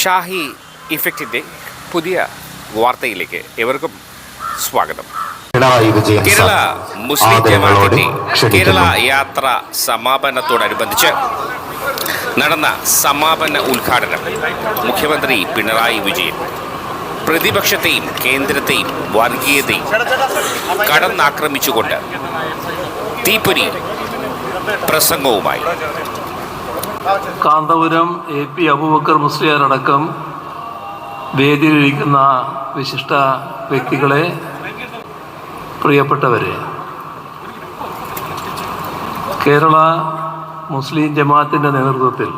ഷാഹി ഇഫക്റ്റിൻ്റെ പുതിയ വാർത്തയിലേക്ക് ഏവർക്കും സ്വാഗതം. കേരള മുസ്ലിം ജമാഅത്തിന്റെ കേരള യാത്ര സമാപനത്തോടനുബന്ധിച്ച് നടന്ന സമാപന ഉദ്ഘാടനം മുഖ്യമന്ത്രി പിണറായി വിജയൻ പ്രതിപക്ഷത്തെയും കേന്ദ്രത്തെയും വർഗീയതയും കടന്നാക്രമിച്ചുകൊണ്ട് തീപ്പൊരി പ്രസംഗവുമായി കാന്തപുരം AP അബൂബക്കർ മുസ്ലിയാരടക്കം വേദിയിലിരിക്കുന്ന വിശിഷ്ട വ്യക്തികളെ, പ്രിയപ്പെട്ടവരെ, കേരള മുസ്ലിം ജമാഅത്തിൻ്റെ നേതൃത്വത്തിൽ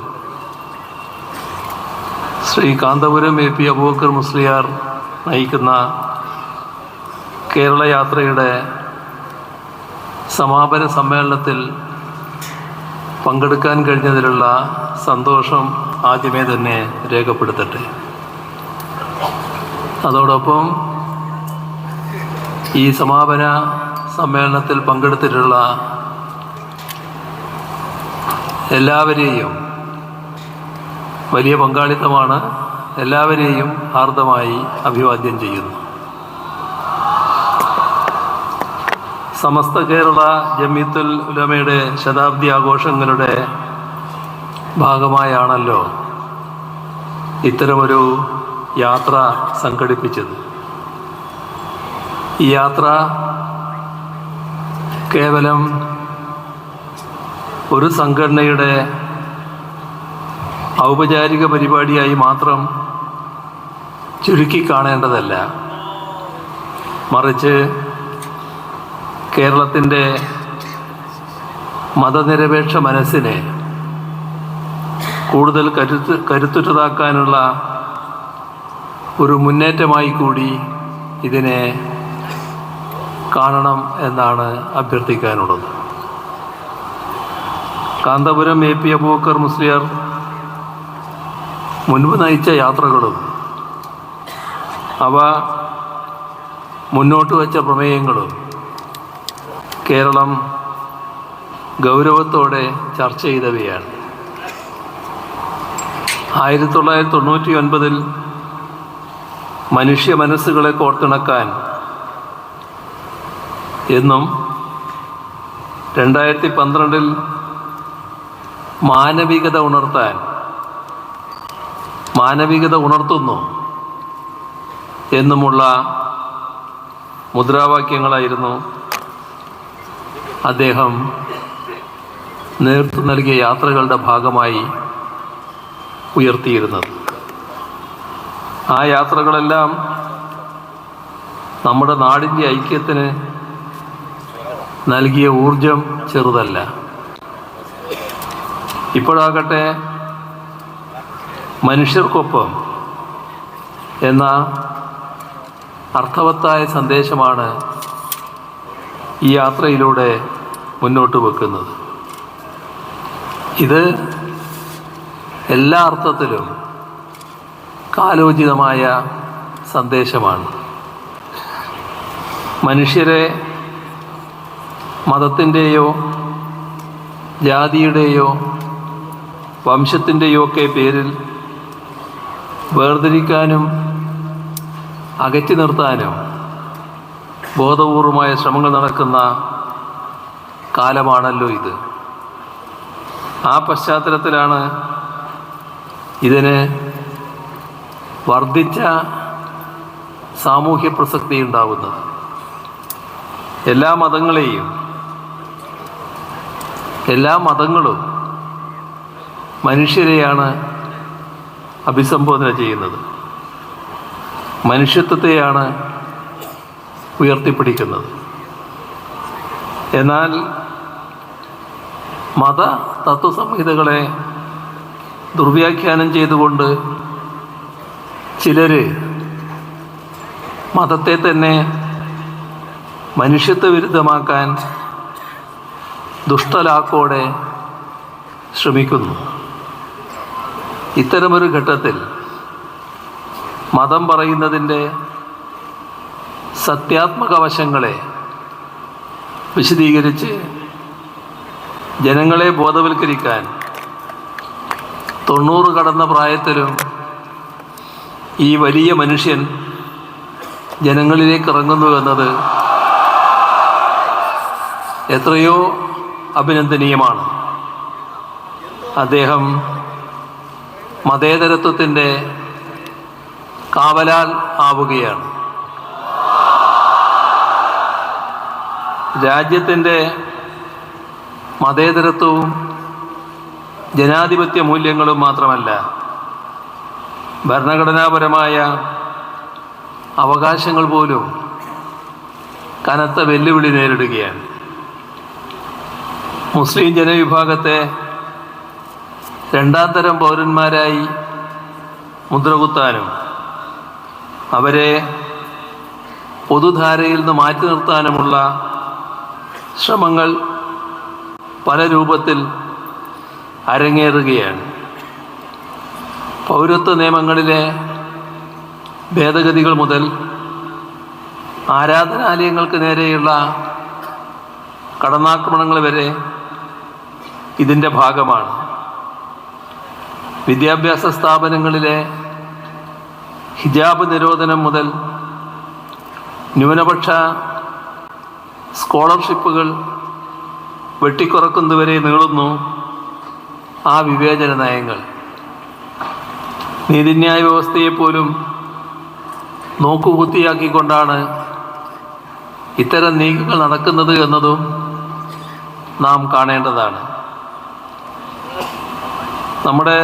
ശ്രീ കാന്തപുരം AP അബൂബക്കർ മുസ്ലിയാർ നയിക്കുന്ന കേരള യാത്രയുടെ സമാപന സമ്മേളനത്തിൽ പങ്കെടുക്കാൻ കഴിഞ്ഞതിലുള്ള സന്തോഷം ആദ്യമേ തന്നെ രേഖപ്പെടുത്തട്ടെ. അതോടൊപ്പം ഈ സമാപന സമ്മേളനത്തിൽ പങ്കെടുത്തിട്ടുള്ള എല്ലാവരെയും, വലിയ പങ്കാളിത്തമാണ്, എല്ലാവരെയും ഹാർദമായി അഭിവാദ്യം ചെയ്യുന്നു. സമസ്ത കേരള ജമിയത്തുൽ ഉലമയുടെ ശതാബ്ദി ആഘോഷങ്ങളുടെ ഭാഗമായാണല്ലോ ഇത്തരമൊരു യാത്ര സംഘടിപ്പിച്ചത്. ഈ യാത്ര കേവലം ഒരു സംഘടനയുടെ ഔപചാരിക പരിപാടിയായി മാത്രം ചുരുക്കി കാണേണ്ടതല്ല, മറിച്ച് കേരളത്തിൻ്റെ മതനിരപേക്ഷ മനസ്സിനെ കൂടുതൽ കരുത്തുറ്റതാക്കാനുള്ള ഒരു മുന്നേറ്റമായി കൂടി ഇതിനെ കാണണം എന്നാണ് അഭ്യർത്ഥിക്കാനുള്ളത്. കാന്തപുരം AP അബൂബക്കർ മുസ്ലിയാർ മുൻപ് നയിച്ച യാത്രകളും അവ മുന്നോട്ട് വച്ച പ്രമേയങ്ങളും കേരളം ഗൗരവത്തോടെ ചർച്ച ചെയ്തവയാണ്. 1999 മനുഷ്യ മനസ്സുകളെ കോർത്തിണക്കാൻ എന്നും 2012 മാനവികത ഉണർത്താൻ, മാനവികത ഉണർത്തുന്നു എന്നുമുള്ള മുദ്രാവാക്യങ്ങളായിരുന്നു അദ്ദേഹം നേതൃത്വം നൽകിയ യാത്രകളുടെ ഭാഗമായി ഉയർത്തിയിരുന്നത്. ആ യാത്രകളെല്ലാം നമ്മുടെ നാടിൻ്റെ ഐക്യത്തിന് നൽകിയ ഊർജം ചെറുതല്ല. ഇപ്പോഴാകട്ടെ മനുഷ്യർക്കൊപ്പം എന്ന അർത്ഥവത്തായ സന്ദേശമാണ് ഈ യാത്രയിലൂടെ മുന്നോട്ട് വെക്കുന്നത്. ഇത് എല്ലാ അർത്ഥത്തിലും കാലോചിതമായ സന്ദേശമാണ്. മനുഷ്യരെ മതത്തിൻ്റെയോ ജാതിയുടെയോ വംശത്തിൻ്റെയോ ഒക്കെ പേരിൽ വേർതിരിക്കാനും അകറ്റി നിർത്താനും ബോധപൂർവമായ ശ്രമങ്ങൾ നടക്കുന്ന കാലമാണല്ലോ ഇത്. ആ പശ്ചാത്തലത്തിലാണ് ഇതിന് വർദ്ധിച്ച സാമൂഹ്യ പ്രസക്തി ഉണ്ടാവുന്നത്. എല്ലാ മതങ്ങളും മനുഷ്യരെയാണ് അഭിസംബോധന ചെയ്യുന്നത്, മനുഷ്യത്വത്തെയാണ് ഉയർത്തിപ്പിടിക്കുന്നത്. എന്നാൽ മത തത്വസംഹിതകളെ ദുർവ്യാഖ്യാനം ചെയ്തുകൊണ്ട് ചിലർ മതത്തെ തന്നെ മനുഷ്യത്വ വിരുദ്ധമാക്കാൻ ദുഷ്ടലാക്കോടെ ശ്രമിക്കുന്നു. ഇത്തരമൊരു ഘട്ടത്തിൽ മതം പറയുന്നതിൻ്റെ സത്യാത്മക വശങ്ങളെ വിശദീകരിച്ച് ജനങ്ങളെ ബോധവൽക്കരിക്കാൻ 90 കടന്ന പ്രായത്തിലും ഈ വലിയ മനുഷ്യൻ ജനങ്ങളിലേക്ക് ഇറങ്ങുന്നു എന്നത് എത്രയോ അഭിനന്ദനീയമാണ്. അദ്ദേഹം മതേതരത്വത്തിൻ്റെ കാവലാൽ ആവുകയാണ്. രാജ്യത്തിൻ്റെ മതേതരത്വവും ജനാധിപത്യ മൂല്യങ്ങളും മാത്രമല്ല, ഭരണഘടനാപരമായ അവകാശങ്ങൾ പോലും കനത്ത വെല്ലുവിളി നേരിടുകയാണ്. മുസ്ലിം ജനവിഭാഗത്തെ രണ്ടാം തരം പൗരന്മാരായി മുദ്രകുത്താനും അവരെ പൊതുധാരയിൽ നിന്ന് മാറ്റി നിർത്താനുമുള്ള ശ്രമങ്ങൾ പല രൂപത്തിൽ അരങ്ങേറുകയാണ്. പൗരത്വ നിയമങ്ങളിലെ ഭേദഗതികൾ മുതൽ ആരാധനാലയങ്ങൾക്ക് നേരെയുള്ള കടന്നാക്രമണങ്ങൾ വരെ ഇതിൻ്റെ ഭാഗമാണ്. വിദ്യാഭ്യാസ സ്ഥാപനങ്ങളിലെ ഹിജാബ് നിരോധനം മുതൽ ന്യൂനപക്ഷ സ്കോളർഷിപ്പുകൾ വെട്ടിക്കുറക്കുന്നതുവരെ നീളുന്നു ആ വിവേചന നയങ്ങൾ. നീതിന്യായ വ്യവസ്ഥയെപ്പോലും നോക്കുകുത്തിയാക്കിക്കൊണ്ടാണ് ഇത്തരം നീക്കങ്ങൾ നടക്കുന്നത് എന്നതും നാം കാണേണ്ടതാണ്. നമ്മുടെ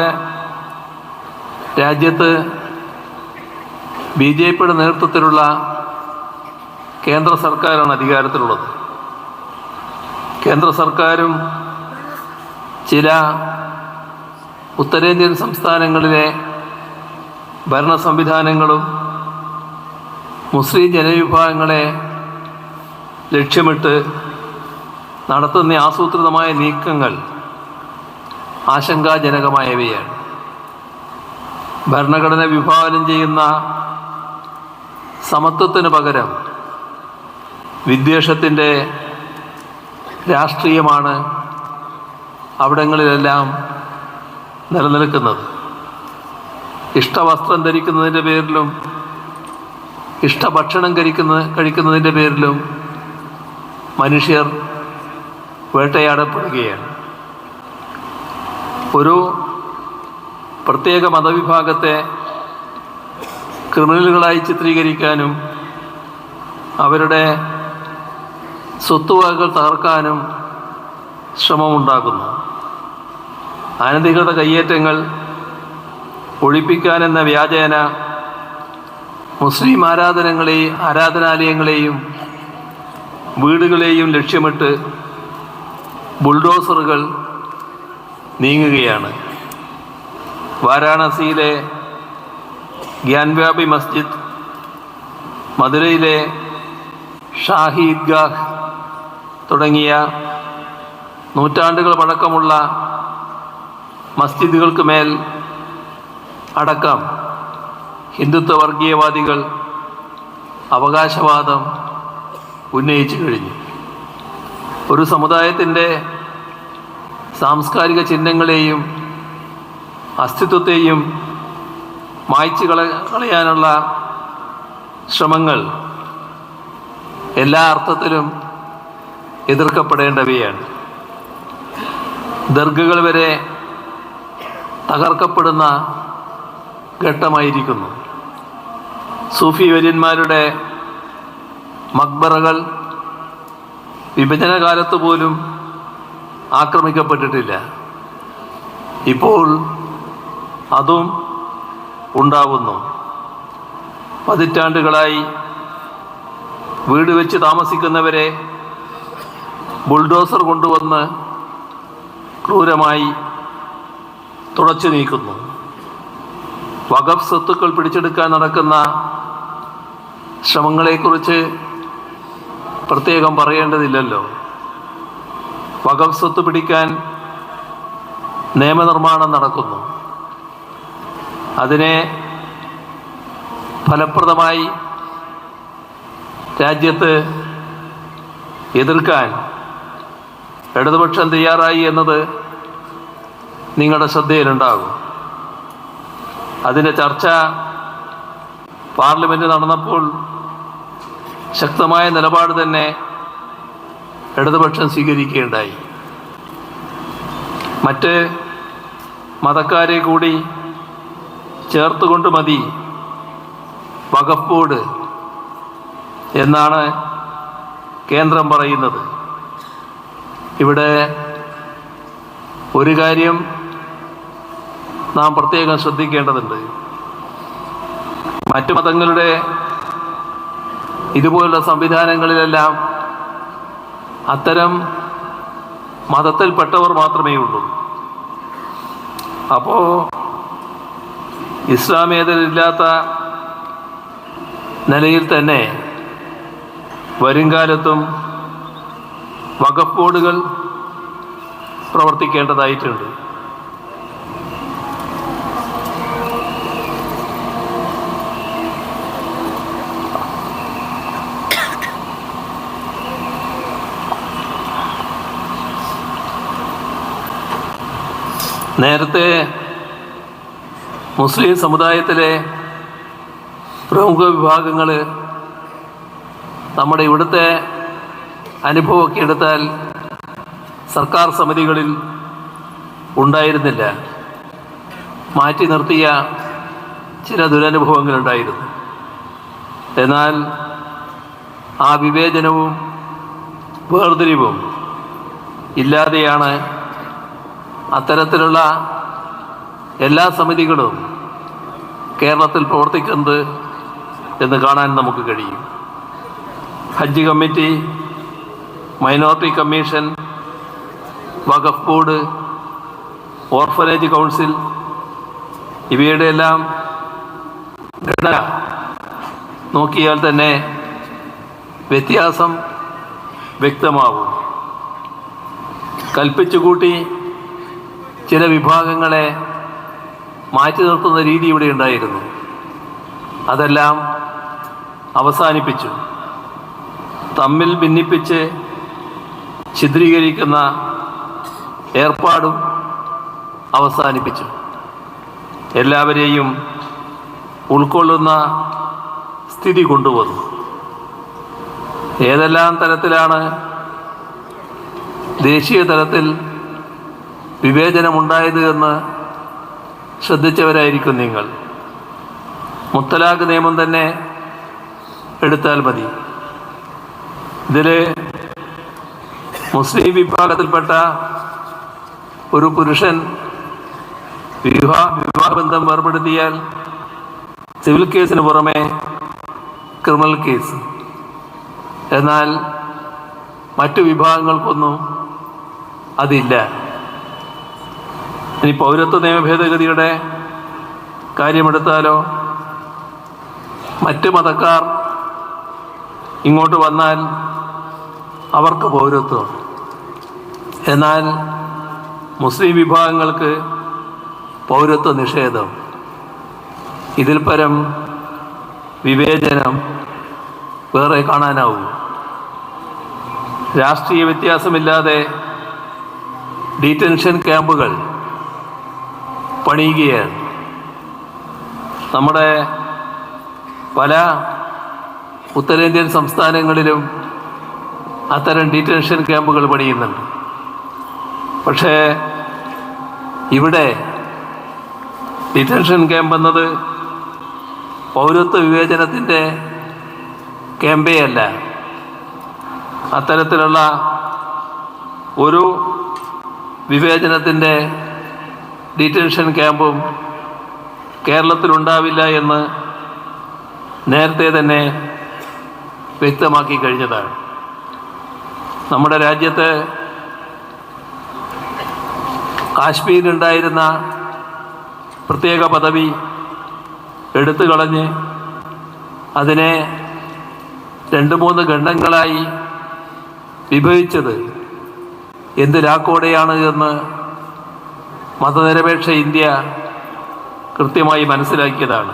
രാജ്യത്ത് BJPയുടെ നേതൃത്വത്തിലുള്ള കേന്ദ്ര സർക്കാരാണ് അധികാരത്തിലുള്ളത്. കേന്ദ്ര സർക്കാരും ചില ഉത്തരേന്ത്യൻ സംസ്ഥാനങ്ങളിലെ ഭരണ സംവിധാനങ്ങളും മുസ്ലിം ജനവിഭാഗങ്ങളെ ലക്ഷ്യമിട്ട് നടത്തുന്ന ആസൂത്രിതമായ നീക്കങ്ങൾ ആശങ്കാജനകമായവയാണ്. ഭരണഘടന വിഭാവനം ചെയ്യുന്ന സമത്വത്തിന് പകരം വിദ്വേഷത്തിൻ്റെ രാഷ്ട്രീയമാണ് അവിടങ്ങളിലെല്ലാം നിലനിൽക്കുന്നത്. ഇഷ്ടവസ്ത്രം ധരിക്കുന്നതിൻ്റെ പേരിലും ഇഷ്ടഭക്ഷണം കഴിക്കുന്നതിൻ്റെ പേരിലും മനുഷ്യർ വേട്ടയാടപ്പെടുകയാണ്. ഒരു പ്രത്യേക മതവിഭാഗത്തെ ക്രിമിനലുകളായി ചിത്രീകരിക്കാനും അവരുടെ സ്വത്തുവകകൾ തകർക്കാനും ശ്രമമുണ്ടാക്കുന്നു. അനധികൃത കയ്യേറ്റങ്ങൾ ഒഴിപ്പിക്കാനെന്ന വ്യാജേന മുസ്ലിം ആരാധനാലയങ്ങളെയും വീടുകളെയും ലക്ഷ്യമിട്ട് ബുൾഡോസറുകൾ നീങ്ങുകയാണ്. വാരാണസിയിലെ ഗ്യാൻവ്യാപി മസ്ജിദ്, മധുരയിലെ ഷാഹി ഈദ്ഗാഹ് തുടങ്ങിയ നൂറ്റാണ്ടുകൾ പഴക്കമുള്ള മസ്ജിദുകൾക്ക് മേൽ അടക്കം ഹിന്ദുത്വ വർഗീയവാദികൾ അവകാശവാദം ഉന്നയിച്ചു കഴിഞ്ഞു. ഒരു സമുദായത്തിൻ്റെ സാംസ്കാരിക ചിഹ്നങ്ങളെയും അസ്തിത്വത്തെയും മായ്ച്ചു കളയാനുള്ള ശ്രമങ്ങൾ എല്ലാ അർത്ഥത്തിലും എതിർക്കപ്പെടേണ്ടവയാണ്. ദർഗകൾ വരെ തകർക്കപ്പെടുന്ന ഘട്ടമായിരിക്കുന്നു. സൂഫി വര്യന്മാരുടെ മക്ബറകൾ വിഭജനകാലത്ത് പോലും ആക്രമിക്കപ്പെട്ടിട്ടില്ല. ഇപ്പോൾ അതും ഉണ്ടാവുന്നു. പതിറ്റാണ്ടുകളായി വീട് വെച്ച് താമസിക്കുന്നവരെ ബുൾഡോസർ കൊണ്ടുവന്ന് ക്രൂരമായി തുടച്ചു നീക്കുന്നു. വഖഫ് സ്വത്തുക്കൾ പിടിച്ചെടുക്കാൻ നടക്കുന്ന ശ്രമങ്ങളെക്കുറിച്ച് പ്രത്യേകം പറയേണ്ടതില്ലല്ലോ. വഖഫ് സ്വത്ത് പിടിക്കാൻ നിയമനിർമ്മാണം നടക്കുന്നു. അതിനെ ഫലപ്രദമായി രാജ്യത്ത് എതിർക്കാൻ ഇടതുപക്ഷം തയ്യാറായി എന്നത് നിങ്ങളുടെ ശ്രദ്ധയിലുണ്ടാകും. അതിൻ്റെ ചർച്ച പാർലമെൻറ്റ് നടന്നപ്പോൾ ശക്തമായ നിലപാട് തന്നെ ഇടതുപക്ഷം സ്വീകരിക്കുകയുണ്ടായി. മറ്റ് മതക്കാരെ കൂടി ചേർത്തുകൊണ്ട് മതി വഖഫ് ബോർഡ് എന്നാണ് കേന്ദ്രം പറയുന്നത്. ഇവിടെ ഒരു കാര്യം നാം പ്രത്യേകം ശ്രദ്ധിക്കേണ്ടതുണ്ട്. മറ്റു മതങ്ങളുടെ ഇതുപോലുള്ള സംവിധാനങ്ങളിലെല്ലാം അത്തരം മതത്തിൽപ്പെട്ടവർ മാത്രമേ ഉള്ളൂ. അപ്പോൾ ഇസ്ലാമേതരില്ലാത്ത നിലയിൽ തന്നെ വരുംകാലത്തും വഖഫ് ബോർഡുകൾ പ്രവർത്തിക്കേണ്ടതായിട്ടുണ്ട്. നേരത്തെ മുസ്ലിം സമുദായത്തിലെ പ്രമുഖ വിഭാഗങ്ങൾ നമ്മുടെ ഇവിടുത്തെ അനുഭവമൊക്കെ എടുത്താൽ സർക്കാർ സമിതികളിൽ ഉണ്ടായിരുന്നില്ല. മാറ്റി നിർത്തിയ ചില ദുരനുഭവങ്ങളുണ്ടായിരുന്നു. എന്നാൽ ആ വിവേചനവും വേർതിരിവും ഇല്ലാതെയാണ് അത്തരത്തിലുള്ള എല്ലാ സമിതികളും കേരളത്തിൽ പ്രവർത്തിക്കുന്നത് എന്ന് കാണാൻ നമുക്ക് കഴിയും. ഹജ്ജ് കമ്മിറ്റി, മൈനോറിറ്റി കമ്മീഷൻ, വഖഫ് ബോർഡ്, ഓർഫനേജ് കൗൺസിൽ ഇവയുടെ എല്ലാം ഘടന നോക്കിയാൽ തന്നെ വ്യത്യാസം വ്യക്തമാവും. കൽപ്പിച്ചുകൂട്ടി ചില വിഭാഗങ്ങളെ മാറ്റി നിർത്തുന്ന രീതി ഇവിടെ ഉണ്ടായിരുന്നു. അതെല്ലാം അവസാനിപ്പിച്ചു. തമ്മിൽ ഭിന്നിപ്പിച്ച് ഛിദ്രീകരിക്കുന്ന ഏർപ്പാടും അവസാനിപ്പിച്ചു. എല്ലാവരെയും ഉൾക്കൊള്ളുന്ന സ്ഥിതി കൊണ്ടുവന്നു. ഏതെല്ലാം തലത്തിലാണ് ദേശീയ തലത്തിൽ വിവേചനമുണ്ടായത് എന്ന് ശ്രദ്ധിച്ചവരായിരിക്കും നിങ്ങൾ. മുത്തലാഖ് നിയമം തന്നെ എടുത്താൽ മതി. ഇതിൽ മുസ്ലിം വിഭാഗത്തിൽപ്പെട്ട ഒരു പുരുഷൻ വിവാഹബന്ധം വേർപെടുത്തിയാൽ സിവിൽ കേസിന് പുറമെ ക്രിമിനൽ കേസ്. എന്നാൽ മറ്റു വിഭാഗങ്ങൾക്കൊന്നും അതില്ല. ഇനി പൗരത്വ നിയമ ഭേദഗതിയുടെ കാര്യമെടുത്താലോ, മറ്റ് മതക്കാർ ഇങ്ങോട്ട് വന്നാൽ അവർക്ക് പൗരത്വം. എന്നാൽ മുസ്ലിം വിഭാഗങ്ങൾക്ക് പൗരത്വ നിഷേധം. ഇതിൽ പരം വിവേചനം വേറെ കാണാനാവും. രാഷ്ട്രീയ വ്യത്യാസമില്ലാതെ ഡീറ്റൻഷൻ ക്യാമ്പുകൾ പണിയുകയാണ്. നമ്മുടെ പല ഉത്തരേന്ത്യൻ സംസ്ഥാനങ്ങളിലും അത്തരം ഡീറ്റൻഷൻ ക്യാമ്പുകൾ പണിയുന്നുണ്ട്. പക്ഷേ ഇവിടെ ഡിറ്റൻഷൻ ക്യാമ്പ് എന്നത് പൗരത്വ വിവേചനത്തിൻ്റെ ക്യാമ്പേ അല്ല. അത്തരത്തിലുള്ള ഒരു വിവേചനത്തിൻ്റെ ഡിറ്റൻഷൻ ക്യാമ്പും കേരളത്തിലുണ്ടാവില്ല എന്ന് നേരത്തെ തന്നെ വ്യക്തമാക്കി കഴിഞ്ഞതാണ്. നമ്മുടെ രാജ്യത്ത് കാശ്മീരിലുണ്ടായിരുന്ന പ്രത്യേക പദവി എടുത്തു കളഞ്ഞ് അതിനെ 2-3 ഖണ്ഡങ്ങളായി വിഭജിച്ചത് എന്ത് ലാക്കോടെയാണ് എന്ന് മതനിരപേക്ഷ ഇന്ത്യ കൃത്യമായി മനസ്സിലാക്കിയതാണ്.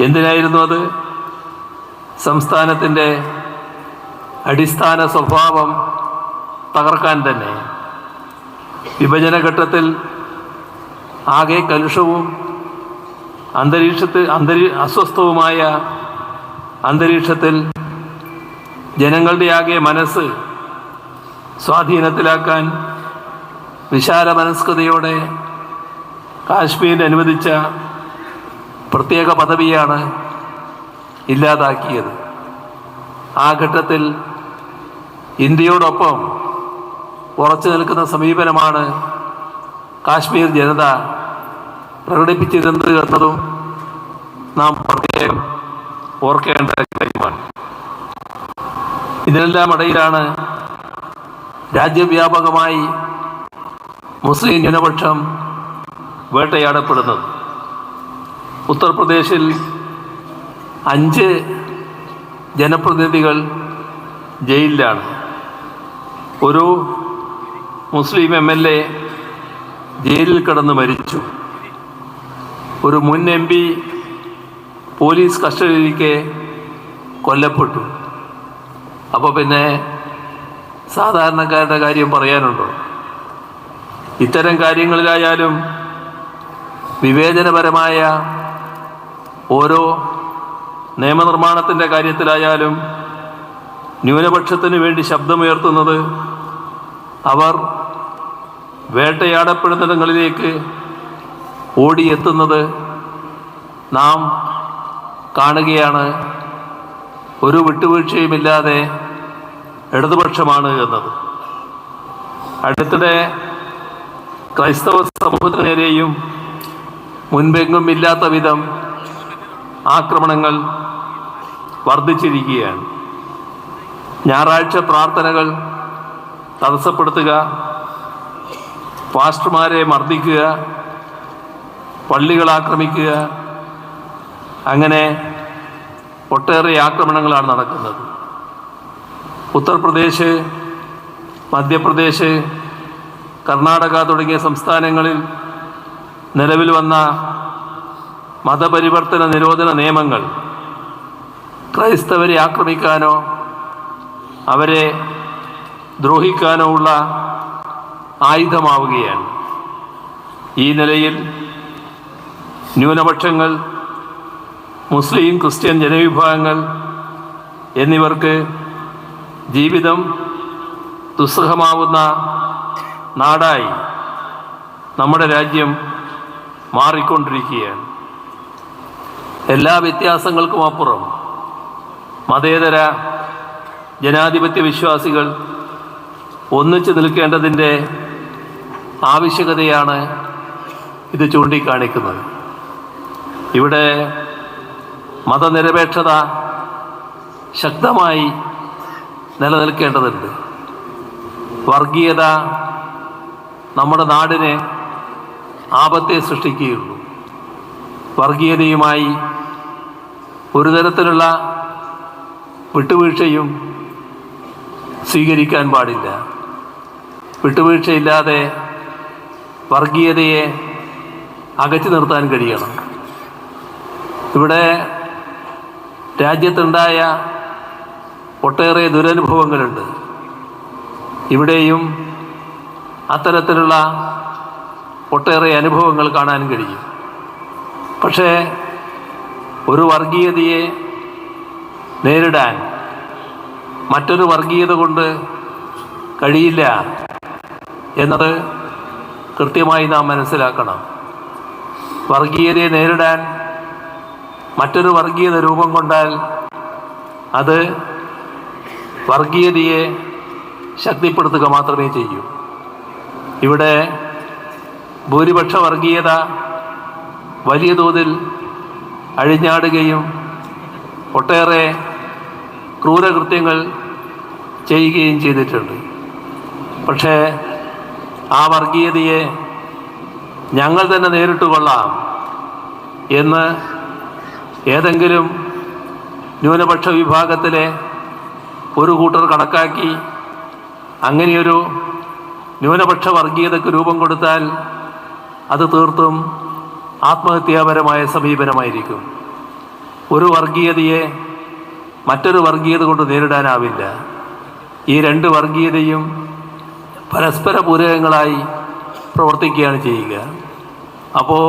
എന്തിനായിരുന്നു അത്? സംസ്ഥാനത്തിൻ്റെ അടിസ്ഥാന സ്വഭാവം തകർക്കാൻ തന്നെ. വിഭജനഘട്ടത്തിൽ ആകെ കലുഷവും അസ്വസ്ഥവുമായ അന്തരീക്ഷത്തിൽ ജനങ്ങളുടെ ആകെ മനസ്സ് സ്വാധീനത്തിലാക്കാൻ വിശാല മനസ്കതയോടെ കാശ്മീരിന് അനുവദിച്ച പ്രത്യേക പദവിയാണ് ഇല്ലാതാക്കിയത്. ആ ഘട്ടത്തിൽ ഇന്ത്യയോടൊപ്പം ഉറച്ചു നിൽക്കുന്ന സമീപനമാണ് കാശ്മീർ ജനത പ്രകടിപ്പിച്ചിരുന്നത് എന്നതും നാം പ്രത്യേകം ഓർക്കേണ്ട കാര്യമാണ്. ഇതിനെല്ലാം ഇടയിലാണ് രാജ്യവ്യാപകമായി മുസ്ലിം ന്യൂനപക്ഷം വേട്ടയാടപ്പെടുന്നത്. ഉത്തർപ്രദേശിൽ 5 ജനപ്രതിനിധികൾ ജയിലിലാണ്. ഒരു മുസ്ലിം MLA ജയിലിൽ കിടന്ന് മരിച്ചു. ഒരു മുൻ MP പോലീസ് കസ്റ്റഡിയിലേക്ക് കൊല്ലപ്പെട്ടു. അപ്പോൾ പിന്നെ സാധാരണക്കാരുടെ കാര്യം പറയാനുണ്ടോ? ഇത്തരം കാര്യങ്ങളിലായാലും വിവേചനപരമായ ഓരോ നിയമനിർമ്മാണത്തിൻ്റെ കാര്യത്തിലായാലും ന്യൂനപക്ഷത്തിന് വേണ്ടി ശബ്ദമുയർത്തുന്നത് അവർ വേട്ടയാടപ്പെടുന്നിടങ്ങളിലേക്ക് ഓടിയെത്തുന്നത് നാം കാണുകയാണ്. ഒരു വിട്ടുവീഴ്ചയുമില്ലാതെ ഇടതുപക്ഷമാണ് എന്നത്. അടുത്തിടെ ക്രൈസ്തവ സമൂഹത്തിന് നേരെയും മുൻപെങ്ങും ഇല്ലാത്ത വിധം ആക്രമണങ്ങൾ വർദ്ധിച്ചിരിക്കുകയാണ്. ഞായറാഴ്ച പ്രാർത്ഥനകൾ തടസ്സപ്പെടുത്തുക, പാസ്റ്റർമാരെ മർദ്ദിക്കുക, പള്ളികൾ ആക്രമിക്കുക, അങ്ങനെ ഒട്ടേറെ ആക്രമണങ്ങളാണ് നടക്കുന്നത്. ഉത്തർപ്രദേശ്, മധ്യപ്രദേശ്, കർണാടക തുടങ്ങിയ സംസ്ഥാനങ്ങളിൽ നിലവിൽ വന്ന മതപരിവർത്തന നിരോധന നിയമങ്ങൾ ക്രൈസ്തവരെ ആക്രമിക്കാനോ അവരെ ദ്രോഹിക്കാനോ ഉള്ള ആയുധമാവുകയാണ്. ഈ നിലയിൽ ന്യൂനപക്ഷങ്ങൾ, മുസ്ലിം, ക്രിസ്ത്യൻ ജനവിഭാഗങ്ങൾ എന്നിവർക്ക് ജീവിതം ദുസ്സഹമാവുന്ന നാടായി നമ്മുടെ രാജ്യം മാറിക്കൊണ്ടിരിക്കുകയാണ്. എല്ലാ വ്യത്യാസങ്ങൾക്കും അപ്പുറം മതേതര ജനാധിപത്യ വിശ്വാസികൾ ഒന്നിച്ചു നിൽക്കേണ്ടതിൻ്റെ ആവശ്യകതയാണ് ഇത് ചൂണ്ടിക്കാണിക്കുന്നത്. ഇവിടെ മതനിരപേക്ഷത ശക്തമായി നിലനിൽക്കേണ്ടതുണ്ട്. വർഗീയത നമ്മുടെ നാടിന് ആപത്തെ സൃഷ്ടിക്കുകയുള്ളൂ. വർഗീയതയുമായി ഒരു തരത്തിലുള്ള വിട്ടുവീഴ്ചയും സ്വീകരിക്കാൻ പാടില്ല. വിട്ടുവീഴ്ചയില്ലാതെ വർഗീയതയെ അകറ്റി നിർത്താൻ കഴിയണം. ഇവിടെ രാജ്യത്തുണ്ടായ ഒട്ടേറെ ദുരനുഭവങ്ങളുണ്ട്. ഇവിടെയും അത്തരത്തിലുള്ള ഒട്ടേറെ അനുഭവങ്ങൾ കാണാൻ കഴിയും. പക്ഷേ ഒരു വർഗീയതയെ നേരിടാൻ മറ്റൊരു വർഗീയത കൊണ്ട് കഴിയില്ല എന്നത് കൃത്യമായി നാം മനസ്സിലാക്കണം. വർഗീയതയെ നേരിടാൻ മറ്റൊരു വർഗീയത രൂപം കൊണ്ടാൽ അത് വർഗീയതയെ ശക്തിപ്പെടുത്തുക മാത്രമേ ചെയ്യൂ. ഇവിടെ ഭൂരിപക്ഷ വർഗീയത വലിയ തോതിൽ അഴിഞ്ഞാടുകയും ഒട്ടേറെ ക്രൂരകൃത്യങ്ങൾ ചെയ്യുകയും ചെയ്തിട്ടുണ്ട്. പക്ഷേ ആ വർഗീയതയെ ഞങ്ങൾ തന്നെ നേരിട്ട് കൊള്ളാം എന്ന് ഏതെങ്കിലും ന്യൂനപക്ഷ വിഭാഗത്തിലെ ഒരു കൂട്ടർ കണക്കാക്കി അങ്ങനെയൊരു ന്യൂനപക്ഷ വർഗീയതയ്ക്ക് രൂപം കൊടുത്താൽ അത് തീർത്തും ആത്മഹത്യാപരമായ സമീപനമായിരിക്കും. ഒരു വർഗീയതയെ മറ്റൊരു വർഗീയത കൊണ്ട് നേരിടാനാവില്ല. ഈ രണ്ട് വർഗീയതയും പരസ്പര പൂരകങ്ങളായി പ്രവർത്തിക്കുകയാണ് ചെയ്യുക. അപ്പോൾ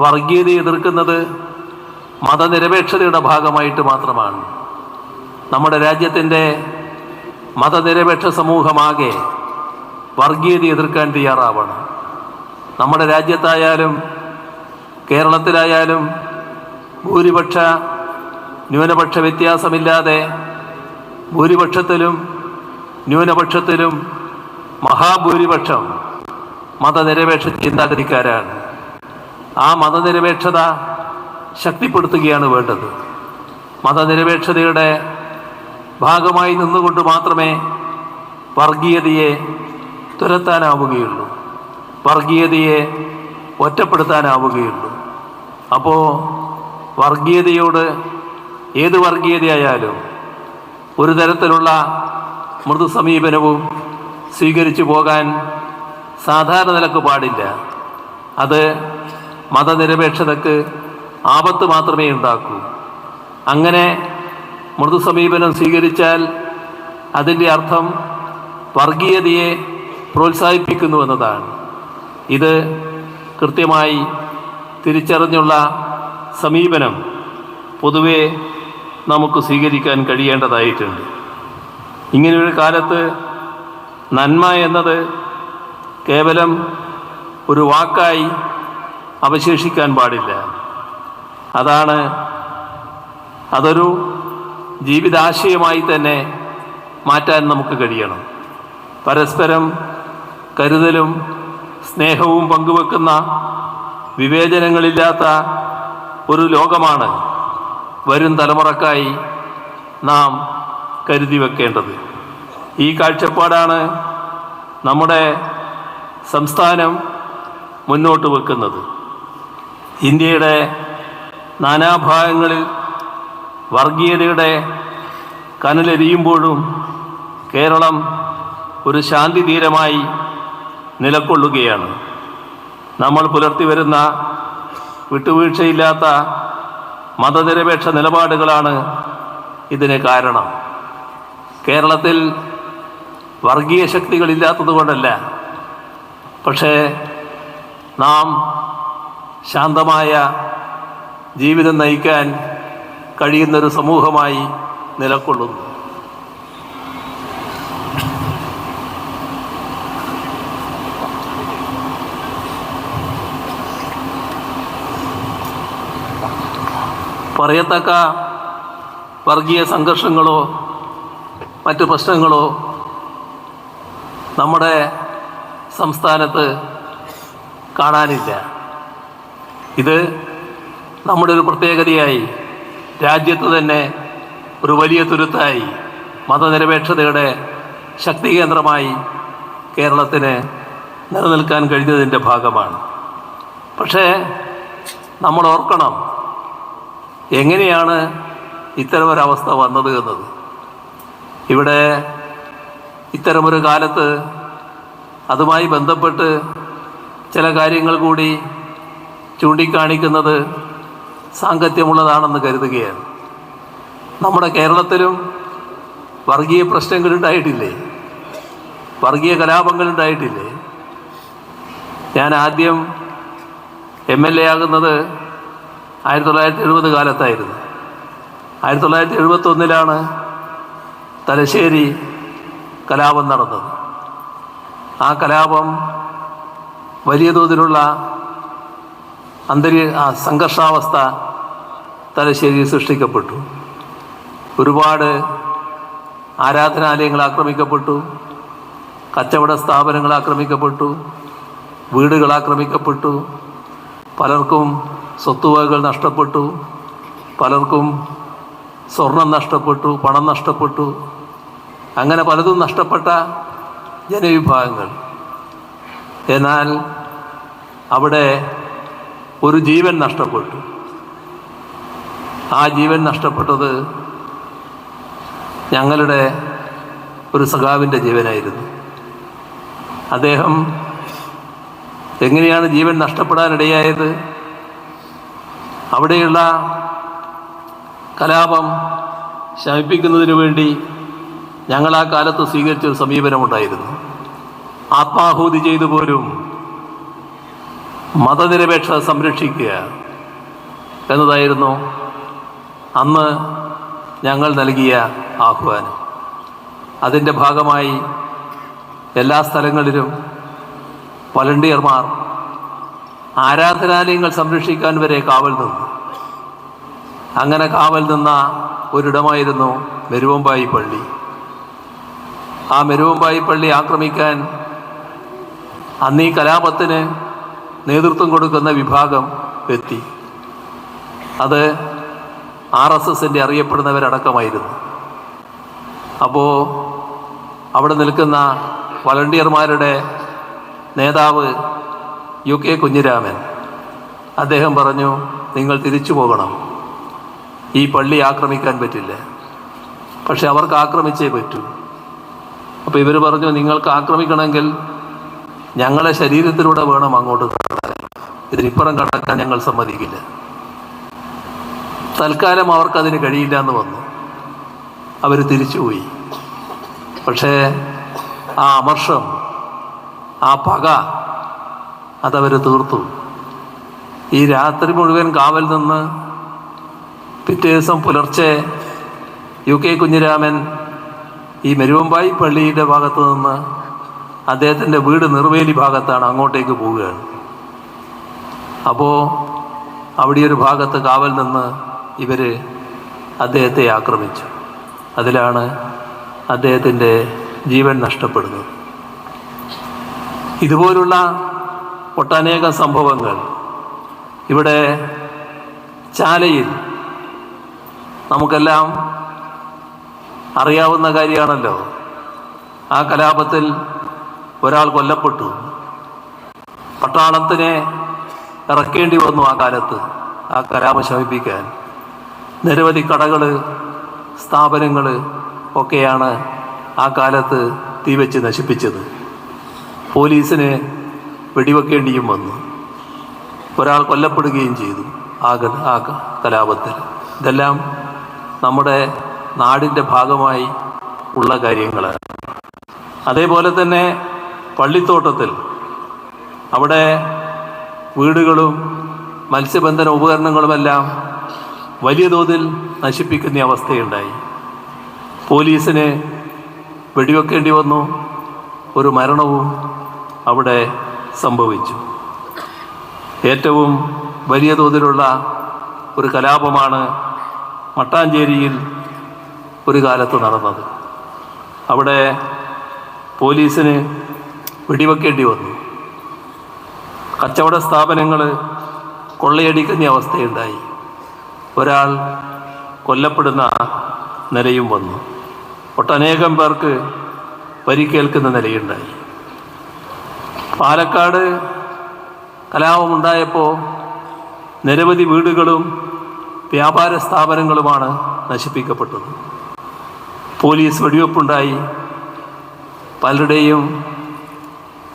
വർഗീയത എതിർക്കുന്നത് മതനിരപേക്ഷതയുടെ ഭാഗമായിട്ട് മാത്രമാണ്. നമ്മുടെ രാജ്യത്തിൻ്റെ മതനിരപേക്ഷ സമൂഹമാകെ വർഗീയത എതിർക്കാൻ തയ്യാറാവണം. നമ്മുടെ രാജ്യത്തായാലും കേരളത്തിലായാലും ഭൂരിപക്ഷ ന്യൂനപക്ഷ വ്യത്യാസമില്ലാതെ ഭൂരിപക്ഷത്തിലും ന്യൂനപക്ഷത്തിലും മഹാഭൂരിപക്ഷം മതനിരപേക്ഷ ചിന്താഗതിക്കാരാണ്. ആ മതനിരപേക്ഷത ശക്തിപ്പെടുത്തുകയാണ് വേണ്ടത്. മതനിരപേക്ഷതയുടെ ഭാഗമായി നിന്നുകൊണ്ട് മാത്രമേ വർഗീയതയെ തുരത്താനാവുകയുള്ളൂ, വർഗീയതയെ ഒറ്റപ്പെടുത്താനാവുകയുള്ളൂ. അപ്പോൾ വർഗീയതയോട്, ഏത് വർഗീയതയായാലും ഒരു തരത്തിലുള്ള മൃദു സമീപനവും സ്വീകരിച്ചു പോകാൻ സാധാരണ നിലക്ക് പാടില്ല. അത് മതനിരപേക്ഷതയ്ക്ക് ആപത്ത് മാത്രമേ ഉണ്ടാക്കൂ. അങ്ങനെ മൃദു സമീപനം സ്വീകരിച്ചാൽ അതിൻ്റെ അർത്ഥം വർഗീയതയെ പ്രോത്സാഹിപ്പിക്കുന്നു എന്നതാണ്. ഇത് കൃത്യമായി തിരിച്ചറിഞ്ഞുള്ള സമീപനം പൊതുവെ നമുക്ക് സ്വീകരിക്കാൻ കഴിയേണ്ടതായിട്ടുണ്ട്. ഇങ്ങനെയൊരു കാലത്ത് നന്മ എന്നത് കേവലം ഒരു വാക്കായി അവശേഷിക്കാൻ പാടില്ല. അതൊരു ജീവിതാശയമായി തന്നെ മാറ്റാൻ നമുക്ക് കഴിയണം. പരസ്പരം കരുതലും സ്നേഹവും പങ്കുവെക്കുന്ന വിവേചനങ്ങളില്ലാത്ത ഒരു ലോകമാണ് വരും തലമുറക്കായി നാം കരുതി വെക്കേണ്ടത്. ഈ കാഴ്ചപ്പാടാണ് നമ്മുടെ സംസ്ഥാനം മുന്നോട്ട് വെക്കുന്നത്. ഇന്ത്യയുടെ നാനാഭാഗങ്ങളിൽ വർഗീയതയുടെ കനലെരിയുമ്പോഴും കേരളം ഒരു ശാന്തി തീരമായി നിലകൊള്ളുകയാണ്. നമ്മൾ പുലർത്തി വരുന്ന വിട്ടുവീഴ്ചയില്ലാത്ത മതനിരപേക്ഷ നിലപാടുകളാണ് ഇതിന് കാരണം. കേരളത്തിൽ വർഗീയ ശക്തികളില്ലാത്തത് കൊണ്ടല്ല, പക്ഷേ നാം ശാന്തമായ ജീവിതം നയിക്കാൻ കഴിയുന്നൊരു സമൂഹമായി നിലകൊള്ളുന്നു. പറയത്തക്ക വർഗീയ സംഘർഷങ്ങളോ മറ്റു പ്രശ്നങ്ങളോ നമ്മുടെ സംസ്ഥാനത്ത് കാണാനില്ല. ഇത് നമ്മുടെ ഒരു പ്രത്യേകതയായി, രാജ്യത്ത് തന്നെ ഒരു വലിയ തുരുത്തായി, മതനിരപേക്ഷതയുടെ ശക്തി കേന്ദ്രമായി കേരളത്തിന് നിലനിൽക്കാൻ കഴിഞ്ഞതിൻ്റെ ഭാഗമാണ്. പക്ഷേ നമ്മൾ ഓർക്കണം, എങ്ങനെയാണ് ഇത്തരമൊരവസ്ഥ വന്നത് എന്നത്. ഇവിടെ ഇത്തരമൊരു കാലത്ത് അതുമായി ബന്ധപ്പെട്ട് ചില കാര്യങ്ങൾ കൂടി ചൂണ്ടിക്കാണിക്കുന്നത് സാങ്കത്യമുള്ളതാണെന്ന് കരുതുകയാണ്. നമ്മുടെ കേരളത്തിലും വർഗീയ പ്രശ്നങ്ങളുണ്ടായിട്ടില്ലേ? വർഗീയ കലാപങ്ങളുണ്ടായിട്ടില്ലേ? ഞാൻ ആദ്യം MLA ആകുന്നത് 1970 കാലത്തായിരുന്നു. 1971 തലശ്ശേരി കലാപം നടന്നത്. ആ കലാപം വലിയ തോതിലുള്ള സംഘർഷാവസ്ഥ തലശ്ശേരിയിൽ സൃഷ്ടിക്കപ്പെട്ടു. ഒരുപാട് ആരാധനാലയങ്ങൾ ആക്രമിക്കപ്പെട്ടു, കച്ചവട സ്ഥാപനങ്ങൾ ആക്രമിക്കപ്പെട്ടു, വീടുകൾ ആക്രമിക്കപ്പെട്ടു, പലർക്കും സ്വത്തുവകകൾ നഷ്ടപ്പെട്ടു, പലർക്കും സ്വർണം നഷ്ടപ്പെട്ടു, പണം നഷ്ടപ്പെട്ടു. അങ്ങനെ പലതും നഷ്ടപ്പെട്ട ജനവിഭാഗങ്ങൾ. എന്നാൽ അവിടെ ഒരു ജീവൻ നഷ്ടപ്പെട്ടു. ആ ജീവൻ നഷ്ടപ്പെട്ടത് ഞങ്ങളുടെ ഒരു സഖാവിൻ്റെ ജീവനായിരുന്നു. അദ്ദേഹം എങ്ങനെയാണ് ജീവൻ നഷ്ടപ്പെടാനിടയായത്? അവിടെയുള്ള കലാപം ശമിപ്പിക്കുന്നതിന് വേണ്ടി ഞങ്ങൾ ആ കാലത്ത് സ്വീകരിച്ചൊരു സമീപനമുണ്ടായിരുന്നു. ആത്മാഹൂതി ചെയ്തു പോലും മതനിരപേക്ഷത സംരക്ഷിക്കുക എന്നതായിരുന്നു അന്ന് ഞങ്ങൾ നൽകിയ ആഹ്വാനം. അതിൻ്റെ ഭാഗമായി എല്ലാ സ്ഥലങ്ങളിലും വളണ്ടിയർമാർ ആരാധനാലയങ്ങൾ സംരക്ഷിക്കാൻ വരെ കാവൽ നിന്നു. അങ്ങനെ കാവൽ നിന്ന ഒരിടമായിരുന്നു മെരുവമ്പായി പള്ളി. ആ മെരുവമ്പായി പള്ളി ആക്രമിക്കാൻ അന്ന് ഈ കലാപത്തിന് നേതൃത്വം കൊടുക്കുന്ന വിഭാഗം എത്തി. അത് RSSൻ്റെ അറിയപ്പെടുന്നവരടക്കമായിരുന്നു. അപ്പോൾ അവിടെ നിൽക്കുന്ന വളണ്ടിയർമാരുടെ നേതാവ് UK കുഞ്ഞിരാമൻ അദ്ദേഹം പറഞ്ഞു, നിങ്ങൾ തിരിച്ചു പോകണം, ഈ പള്ളി ആക്രമിക്കാൻ പറ്റില്ല, പക്ഷെ അവർക്ക് ആക്രമിച്ചേ പറ്റൂ. അപ്പോൾ ഇവർ പറഞ്ഞു, നിങ്ങൾക്ക് ആക്രമിക്കണമെങ്കിൽ ഞങ്ങളെ ശരീരത്തിലൂടെ വേണം അങ്ങോട്ട് കടക്കാൻ, ഇതിനിപ്പുറം കടക്കാൻ ഞങ്ങൾ സമ്മതിക്കില്ല. തൽക്കാലം അവർക്കതിന് കഴിയില്ല എന്ന് വന്നു. അവർ തിരിച്ചുപോയി. പക്ഷേ ആ അമർഷം, ആ പക അതവർ തീർത്തു. ഈ രാത്രി മുഴുവൻ കാവൽ നിന്ന് പിറ്റേ ദിവസം പുലർച്ചെ UK കുഞ്ഞിരാമൻ ഈ മെരുവമ്പായി പള്ളിയുടെ ഭാഗത്ത് നിന്ന് അദ്ദേഹത്തിൻ്റെ വീട് നിർവേലി ഭാഗത്താണ്, അങ്ങോട്ടേക്ക് പോവുകയാണ്. അപ്പോൾ അവിടെ ഒരു ഭാഗത്ത് കാവൽ നിന്ന് ഇവർ അദ്ദേഹത്തെ ആക്രമിച്ചു. അതിലാണ് അദ്ദേഹത്തിൻ്റെ ജീവൻ നഷ്ടപ്പെടുന്നത്. ഇതുപോലുള്ള ഒട്ടനേകം സംഭവങ്ങൾ ഇവിടെ ചാലയിൽ നമുക്കെല്ലാം അറിയാവുന്ന കാര്യമാണല്ലോ. ആ കലാപത്തിൽ ഒരാൾ കൊല്ലപ്പെട്ടു. പട്ടാളത്തിനെ ഇറക്കേണ്ടി വന്നു ആ കാലത്ത് ആ കലാപം ശമിപ്പിക്കാൻ. നിരവധി കടകൾ, സ്ഥാപനങ്ങൾ ഒക്കെയാണ് ആ കാലത്ത് തീവച്ച് നശിപ്പിച്ചത്. പോലീസിന് വെടിവെക്കേണ്ടിയും വന്നു. ഒരാൾ കൊല്ലപ്പെടുകയും ചെയ്തു ആ കലാപത്തിൽ. ഇതെല്ലാം നമ്മുടെ നാടിൻ്റെ ഭാഗമായി ഉള്ള കാര്യങ്ങളാണ്. അതേപോലെ തന്നെ പള്ളിത്തോട്ടത്തിൽ അവിടെ വീടുകളും മത്സ്യബന്ധന ഉപകരണങ്ങളുമെല്ലാം വലിയ തോതിൽ നശിപ്പിക്കുന്ന അവസ്ഥയുണ്ടായി. പോലീസിന് വെടിവെക്കേണ്ടി വന്നു. ഒരു മരണവും അവിടെ സംഭവിച്ചു. ഏറ്റവും വലിയ തോതിലുള്ള ഒരു കലാപമാണ് മട്ടാഞ്ചേരിയിൽ ഒരു കാലത്ത് നടന്നത്. അവിടെ പോലീസിന് വെടിവെക്കേണ്ടി വന്നു. കച്ചവട സ്ഥാപനങ്ങൾ കൊള്ളയടിക്കുന്ന അവസ്ഥയുണ്ടായി. ഒരാൾ കൊല്ലപ്പെടുന്ന നിലയും വന്നു. ഒട്ടനേകം പേർക്ക് പരിക്കേൽക്കുന്ന നിലയുണ്ടായി. പാലക്കാട് കലാപമുണ്ടായപ്പോൾ നിരവധി വീടുകളും വ്യാപാര സ്ഥാപനങ്ങളുമാണ് നശിപ്പിക്കപ്പെട്ടത്. പോലീസ് വെടിവെപ്പുണ്ടായി. പലരുടെയും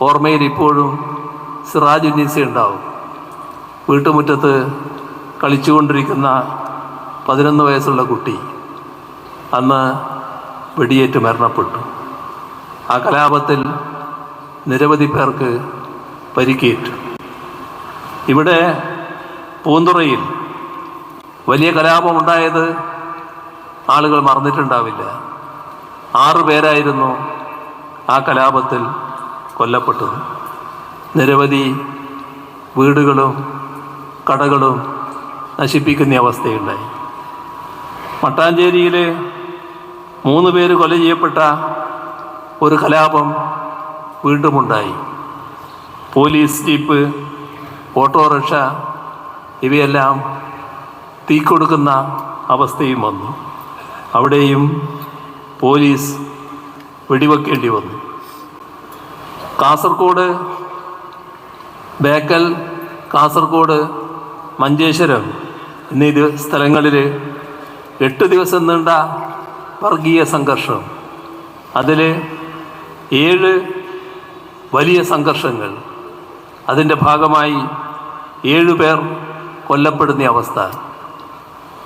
ഓർമ്മയിൽ ഇപ്പോഴും സിറാജുന്നീസ ഉണ്ടാവും. വീട്ടുമുറ്റത്ത് കളിച്ചുകൊണ്ടിരിക്കുന്ന 11 വയസ്സുള്ള കുട്ടി അന്ന് വെടിയേറ്റ് മരണപ്പെട്ടു. ആ കലാപത്തിൽ നിരവധി പേർക്ക് പരിക്കേറ്റു. ഇവിടെ പൂന്തുറയിൽ വലിയ കലാപമുണ്ടായത് ആളുകൾ മറന്നിട്ടുണ്ടാവില്ല. 6 പേരായിരുന്നു ആ കലാപത്തിൽ കൊല്ലപ്പെട്ടത്. നിരവധി വീടുകളും കടകളും നശിപ്പിക്കുന്ന അവസ്ഥയുണ്ടായി. മട്ടാഞ്ചേരിയിൽ 3 പേര് കൊല ചെയ്യപ്പെട്ട ഒരു കലാപം വീണ്ടുമുണ്ടായി. പോലീസ് ജീപ്പ്, ഓട്ടോറിക്ഷ ഇവയെല്ലാം തീ കൊടുക്കുന്ന അവസ്ഥയും വന്നു. അവിടെയും പോലീസ് വെടിവെക്കേണ്ടി വന്നു. കാസർഗോഡ് ബേക്കൽ, കാസർഗോഡ് മഞ്ചേശ്വരം എന്നീ സ്ഥലങ്ങളിൽ 8 ദിവസം നീണ്ട വർഗീയ സംഘർഷം. അതിൽ 7 വലിയ സംഘർഷങ്ങൾ. അതിൻ്റെ ഭാഗമായി 7 പേർ കൊല്ലപ്പെടുന്ന അവസ്ഥ.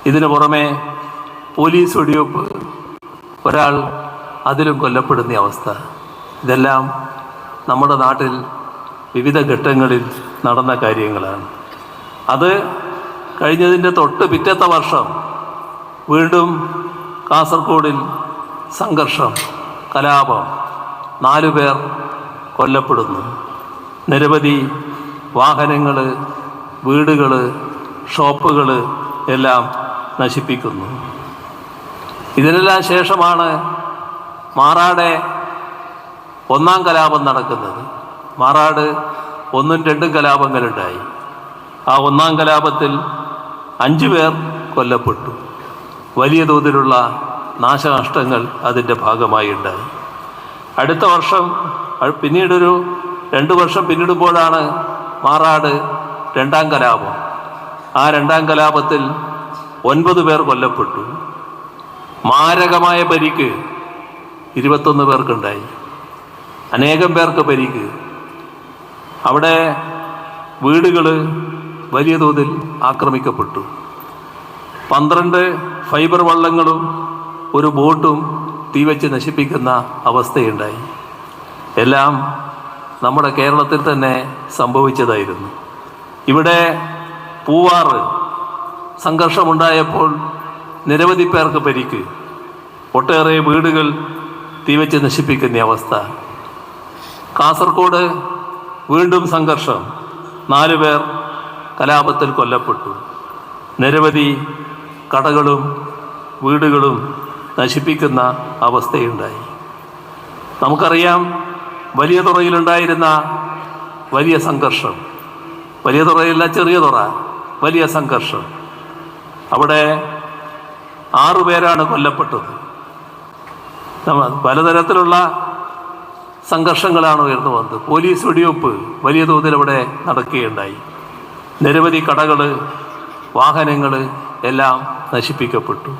ഇതിനു പുറമെ പോലീസ് വെടിവെപ്പ്, ഒരാൾ അതിലും കൊല്ലപ്പെടുന്ന അവസ്ഥ. ഇതെല്ലാം നമ്മുടെ നാട്ടിൽ വിവിധ ഘട്ടങ്ങളിൽ നടന്ന കാര്യങ്ങളാണ്. അത് കഴിഞ്ഞതിൻ്റെ തൊട്ട് പിറ്റത്തെ വർഷം വീണ്ടും കാസർഗോഡിൽ സംഘർഷം, കലാപം, 4 പേർ കൊല്ലപ്പെടുന്നു. നിരവധി വാഹനങ്ങൾ, വീടുകൾ, ഷോപ്പുകൾ എല്ലാം നശിപ്പിക്കുന്നു. ഇതിനെല്ലാം ശേഷമാണ് മാറാടെ 1-ാം കലാപം നടക്കുന്നത്. മാറാട് 1ഉം 2ഉം കലാപങ്ങളുണ്ടായി. ആ 1-ാം കലാപത്തിൽ 5 പേർ കൊല്ലപ്പെട്ടു. വലിയ തോതിലുള്ള നാശനഷ്ടങ്ങൾ അതിൻ്റെ ഭാഗമായി ഉണ്ടായി. അടുത്ത വർഷം പിന്നീടൊരു 2 വർഷം പിന്നിടുമ്പോഴാണ് മാറാട് 2-ാം കലാപം. ആ 2-ാം കലാപത്തിൽ 9 പേർ കൊല്ലപ്പെട്ടു. മാരകമായ പരിക്ക് 21 പേർക്കുണ്ടായി. അനേകം പേർക്ക് പരിക്ക്. അവിടെ വീടുകൾ വലിയ തോതിൽ ആക്രമിക്കപ്പെട്ടു. 12 ഫൈബർ വള്ളങ്ങളും ഒരു ബോട്ടും തീവച്ച് നശിപ്പിക്കുന്ന അവസ്ഥയുണ്ടായി. എല്ലാം നമ്മുടെ കേരളത്തിൽ തന്നെ സംഭവിച്ചതായിരുന്നു. ഇവിടെ പൂവാറ് സംഘർഷമുണ്ടായപ്പോൾ നിരവധി പേർക്ക് പരിക്ക്, ഒട്ടേറെ വീടുകൾ തീവച്ച് നശിപ്പിക്കുന്ന അവസ്ഥ. കാസർഗോഡ് വീണ്ടും സംഘർഷം, 4 പേർ കലാപത്തിൽ കൊല്ലപ്പെട്ടു. നിരവധി കടകളും വീടുകളും നശിപ്പിക്കുന്ന അവസ്ഥയുണ്ടായി. നമുക്കറിയാം, വലിയ തുറയിലുണ്ടായിരുന്ന വലിയ സംഘർഷം, വലിയ തുറയില്ല, ചെറിയ തുറ, വലിയ സംഘർഷം. അവിടെ 6 പേരാണ് കൊല്ലപ്പെട്ടത്. പലതരത്തിലുള്ള സംഘർഷങ്ങളാണ് ഉയർന്നു വന്നത്. പോലീസ് വെടിവെപ്പ് വലിയ തോതിൽ അവിടെ നടക്കുകയുണ്ടായി. നിരവധി കടകൾ, വാഹനങ്ങൾ എല്ലാം നശിപ്പിക്കപ്പെട്ടു.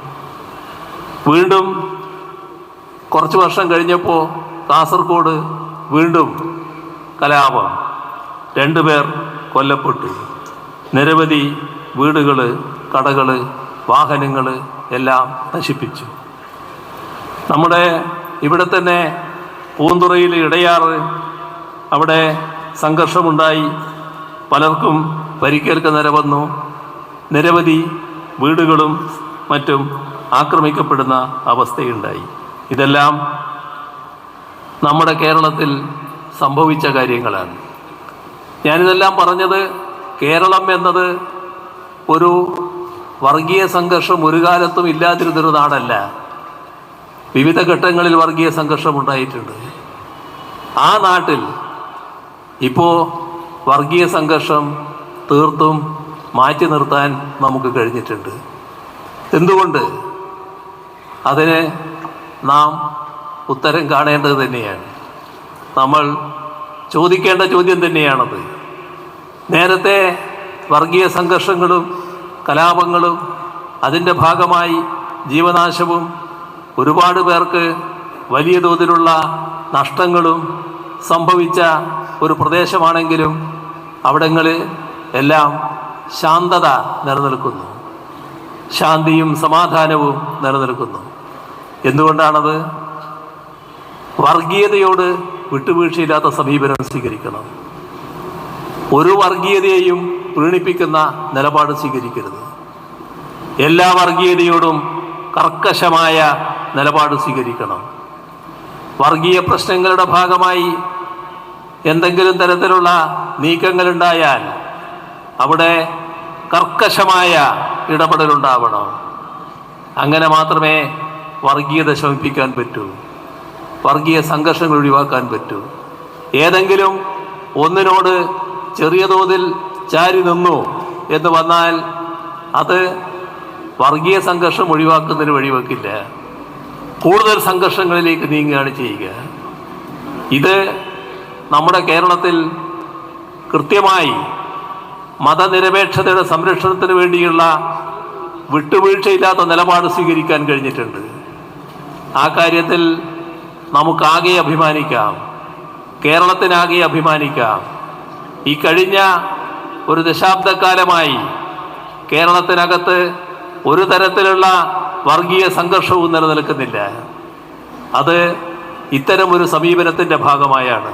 വീണ്ടും കുറച്ച് വർഷം കഴിഞ്ഞപ്പോൾ കാസർഗോഡ് വീണ്ടും കലാപം, 2 പേർ കൊല്ലപ്പെട്ടു. നിരവധി വീടുകൾ, കടകൾ, വാഹനങ്ങൾ എല്ലാം നശിപ്പിച്ചു. നമ്മുടെ ഇവിടെ തന്നെ പൂന്തുറയിൽ ഇടയാറ്, അവിടെ സംഘർഷമുണ്ടായി. പലർക്കും പരിക്കേൽക്ക നില വന്നു. നിരവധി വീടുകളും മറ്റും ആക്രമിക്കപ്പെടുന്ന അവസ്ഥയുണ്ടായി. ഇതെല്ലാം നമ്മുടെ കേരളത്തിൽ സംഭവിച്ച കാര്യങ്ങളാണ്. ഞാനിതെല്ലാം പറഞ്ഞത്, കേരളം എന്നത് ഒരു വർഗീയ സംഘർഷം ഒരു കാലത്തും ഇല്ലാതിരുന്നൊരു നാടല്ല. വിവിധ ഘട്ടങ്ങളിൽ വർഗീയ സംഘർഷം ഉണ്ടായിട്ടുണ്ട്. ആ നാട്ടിൽ ഇപ്പോൾ വർഗീയ സംഘർഷം തീർത്തും മാറ്റി നിർത്താൻ നമുക്ക് കഴിഞ്ഞിട്ടുണ്ട്. എന്തുകൊണ്ട്? അതിന് നാം ഉത്തരം കാണേണ്ടത് തന്നെയാണ്. നമ്മൾ ചോദിക്കേണ്ട ചോദ്യം തന്നെയാണത്. നേരത്തെ വർഗീയ സംഘർഷങ്ങളും കലാപങ്ങളും അതിൻ്റെ ഭാഗമായി ജീവനാശവും ഒരുപാട് പേർക്ക് വലിയ തോതിലുള്ള നഷ്ടങ്ങളും സംഭവിച്ച ഒരു പ്രദേശമാണെങ്കിലും അവിടങ്ങളിൽ എല്ലാം ശാന്തത നിലനിൽക്കുന്നു, ശാന്തിയും സമാധാനവും നിലനിൽക്കുന്നു. എന്തുകൊണ്ടാണത്? വർഗീയതയോട് വിട്ടുവീഴ്ചയില്ലാത്ത സമീപനം സ്വീകരിക്കണം. ഒരു വർഗീയതയെയും പ്രീണിപ്പിക്കുന്ന നിലപാട് സ്വീകരിക്കരുത്. എല്ലാ വർഗീയതയോടും കർക്കശമായ നിലപാട് സ്വീകരിക്കണം. വർഗീയ പ്രശ്നങ്ങളുടെ ഭാഗമായി എന്തെങ്കിലും തരത്തിലുള്ള നീക്കങ്ങളുണ്ടായാൽ അവിടെ കർക്കശമായ ഇടപെടലുണ്ടാവണം. അങ്ങനെ മാത്രമേ വർഗീയത ശമിപ്പിക്കാൻ പറ്റൂ, വർഗീയ സംഘർഷങ്ങൾ ഒഴിവാക്കാൻ പറ്റൂ. ഏതെങ്കിലും ഒന്നിനോട് ചെറിയ തോതിൽ ചാരി നിന്നു എന്ന് വന്നാൽ അത് വർഗീയ സംഘർഷം ഒഴിവാക്കുന്നതിന് വഴിവെക്കില്ല, കൂടുതൽ സംഘർഷങ്ങളിലേക്ക് നീങ്ങുകയാണ് ചെയ്യുക. ഇത് നമ്മുടെ കേരളത്തിൽ കൃത്യമായി മതനിരപേക്ഷതയുടെ സംരക്ഷണത്തിന് വേണ്ടിയുള്ള വിട്ടുവീഴ്ചയില്ലാത്ത നിലപാട് സ്വീകരിക്കാൻ കഴിഞ്ഞിട്ടുണ്ട്. ആ കാര്യത്തിൽ നമുക്കാകെ അഭിമാനിക്കാം, കേരളത്തിനാകെ അഭിമാനിക്കാം. ഈ കഴിഞ്ഞ ഒരു ദശാബ്ദക്കാലമായി കേരളത്തിനകത്ത് ഒരു തരത്തിലുള്ള വർഗീയ സംഘർഷവും നിലനിൽക്കുന്നില്ല. അത് ഇത്തരം ഒരു സമീപനത്തിൻ്റെ ഭാഗമായാണ്.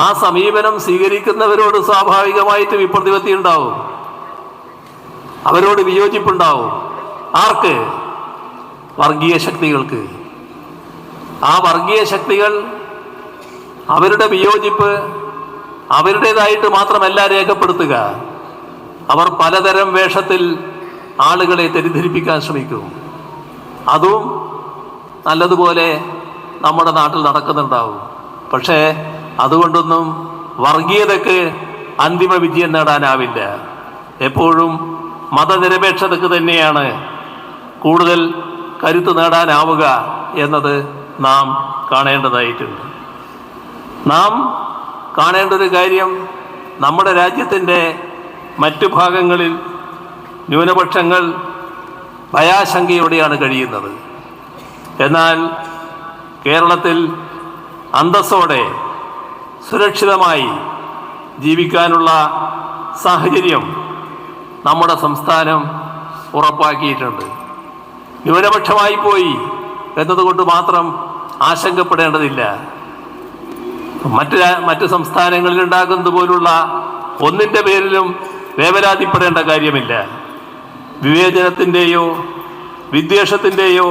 ആ സമീപനം സ്വീകരിക്കുന്നവരോട് സ്വാഭാവികമായിട്ട് വിപ്രതിപത്തി ഉണ്ടാവും, അവരോട് വിയോജിപ്പുണ്ടാവും. ആർക്ക്? വർഗീയ ശക്തികൾക്ക്. ആ വർഗീയ ശക്തികൾ അവരുടെ വിയോജിപ്പ് അവരുടേതായിട്ട് മാത്രമല്ല രേഖപ്പെടുത്തുക, അവർ പലതരം വേഷത്തിൽ ആളുകളെ തെറ്റിദ്ധരിപ്പിക്കാൻ ശ്രമിക്കും. അതും നല്ലതുപോലെ നമ്മുടെ നാട്ടിൽ നടക്കുന്നുണ്ടാവും. പക്ഷേ അതുകൊണ്ടൊന്നും വർഗീയതയ്ക്ക് അന്തിമ വിജയം നേടാനാവില്ല. എപ്പോഴും മതനിരപേക്ഷതയ്ക്ക് തന്നെയാണ് കൂടുതൽ കരുത്ത് നേടാനാവുക എന്നത് നാം കാണേണ്ടതായിട്ടുണ്ട്. നാം കാണേണ്ട ഒരു കാര്യം, നമ്മുടെ രാജ്യത്തിൻ്റെ മറ്റു ഭാഗങ്ങളിൽ ന്യൂനപക്ഷങ്ങൾ ഭയാശങ്കയോടെയാണ് കഴിയുന്നത്. എന്നാൽ കേരളത്തിൽ അന്തസ്സോടെ സുരക്ഷിതമായി ജീവിക്കാനുള്ള സാഹചര്യം നമ്മുടെ സംസ്ഥാനം ഉറപ്പാക്കിയിട്ടുണ്ട്. ന്യൂനപക്ഷമായി പോയി എന്നതുകൊണ്ട് മാത്രം ആശങ്കപ്പെടേണ്ടതില്ല. മറ്റ് സംസ്ഥാനങ്ങളിൽ ഉണ്ടാകുന്നത് പോലുള്ള ഒന്നിൻ്റെ പേരിലും വേവലാതിപ്പെടേണ്ട കാര്യമില്ല. വിവേചനത്തിൻ്റെയോ വിദ്വേഷത്തിൻ്റെയോ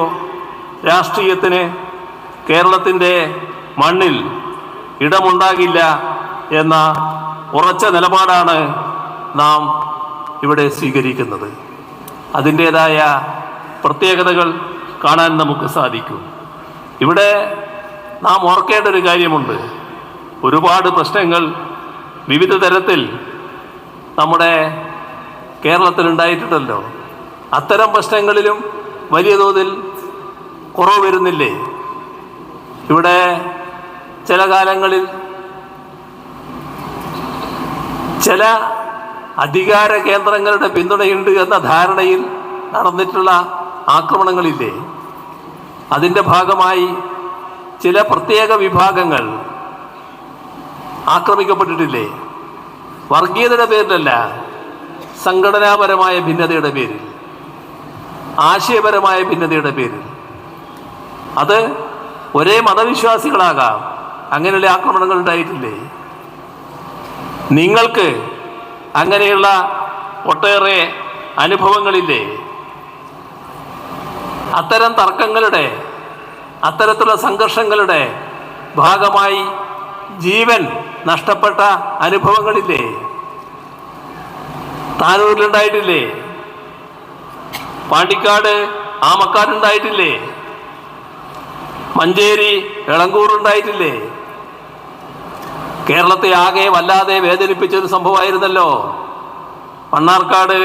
രാഷ്ട്രീയത്തിന് കേരളത്തിൻ്റെ മണ്ണിൽ ഇടമുണ്ടാകില്ല എന്ന ഉറച്ച നിലപാടാണ് നാം ഇവിടെ സ്വീകരിക്കുന്നത്. അതിൻ്റേതായ പ്രത്യേകതകൾ കാണാൻ നമുക്ക് സാധിക്കും. ഇവിടെ നാം ഓർക്കേണ്ട ഒരു കാര്യമുണ്ട്. ഒരുപാട് പ്രശ്നങ്ങൾ വിവിധ തരത്തിൽ നമ്മുടെ കേരളത്തിലുണ്ടായിട്ടുണ്ടല്ലോ. അത്തരം പ്രശ്നങ്ങളിലും വലിയ തോതിൽ കുറവ് വരുന്നില്ലേ? ഇവിടെ ചില കാലങ്ങളിൽ ചില അധികാര കേന്ദ്രങ്ങളുടെ പിന്തുണയുണ്ട് എന്ന ധാരണയിൽ നടന്നിട്ടുള്ള ആക്രമണങ്ങളില്ലേ? അതിൻ്റെ ഭാഗമായി ചില പ്രത്യേക വിഭാഗങ്ങൾ ആക്രമിക്കപ്പെട്ടിട്ടില്ലേ? വർഗീയതയുടെ പേരിലല്ല, സംഘടനാപരമായ ഭിന്നതയുടെ പേരിൽ, ആശയപരമായ ഭിന്നതയുടെ പേരിൽ. അത് ഒരേ മതവിശ്വാസികളാകാം. അങ്ങനെയുള്ള ആക്രമണങ്ങൾ ഉണ്ടായിട്ടില്ലേ? നിങ്ങൾക്ക് അങ്ങനെയുള്ള ഒട്ടേറെ അനുഭവങ്ങളില്ലേ? അത്തരം തർക്കങ്ങളുടെ, അത്തരത്തിലുള്ള സംഘർഷങ്ങളുടെ ഭാഗമായി ജീവൻ നഷ്ടപ്പെട്ട അനുഭവങ്ങളില്ലേ? താനൂരിലുണ്ടായിട്ടില്ലേ? പാണ്ടിക്കാട് ആമക്കാടുണ്ടായിട്ടില്ലേ? മഞ്ചേരി എളങ്കൂറുണ്ടായിട്ടില്ലേ? കേരളത്തെ ആകെ വല്ലാതെ വേദനിപ്പിച്ചൊരു സംഭവമായിരുന്നല്ലോ മണ്ണാർക്കാട്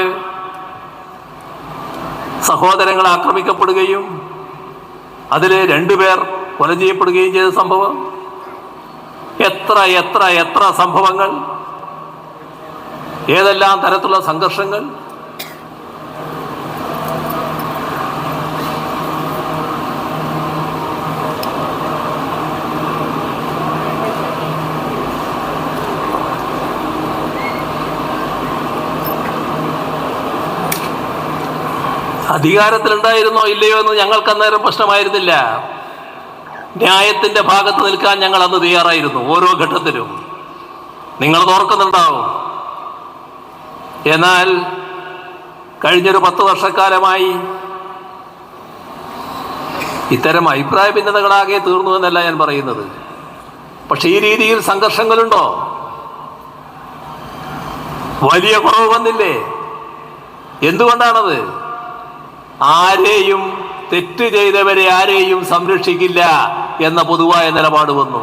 സഹോദരങ്ങൾ ആക്രമിക്കപ്പെടുകയും അതിൽ 2 പേർ കൊല ചെയ്യപ്പെടുകയും ചെയ്ത സംഭവം. എത്ര എത്ര എത്ര സംഭവങ്ങൾ, ഏതെല്ലാം തരത്തിലുള്ള സംഘർഷങ്ങൾ. അധികാരത്തിലുണ്ടായിരുന്നോ ഇല്ലയോ എന്ന് ഞങ്ങൾക്ക് അന്നേരം പ്രശ്നമായിരുന്നില്ല. ന്യായത്തിൻ്റെ ഭാഗത്ത് നിൽക്കാൻ ഞങ്ങൾ അന്ന് തയ്യാറായിരുന്നു ഓരോ ഘട്ടത്തിലും. നിങ്ങളത് ഓർക്കുന്നുണ്ടാവും. എന്നാൽ കഴിഞ്ഞൊരു 10 വർഷക്കാലമായി ഇത്തരം അഭിപ്രായ ഭിന്നതകളാകെ തീർന്നു എന്നല്ല ഞാൻ പറയുന്നത്. പക്ഷെ ഈ രീതിയിൽ സംഘർഷങ്ങളുണ്ടോ? വലിയ കുറവ് വന്നില്ലേ? എന്തുകൊണ്ടാണത്? ആരെയും, തെറ്റ് ചെയ്തവരെ ആരെയും സംരക്ഷിക്കില്ല എന്ന പൊതുവായ നിലപാട് വന്നു.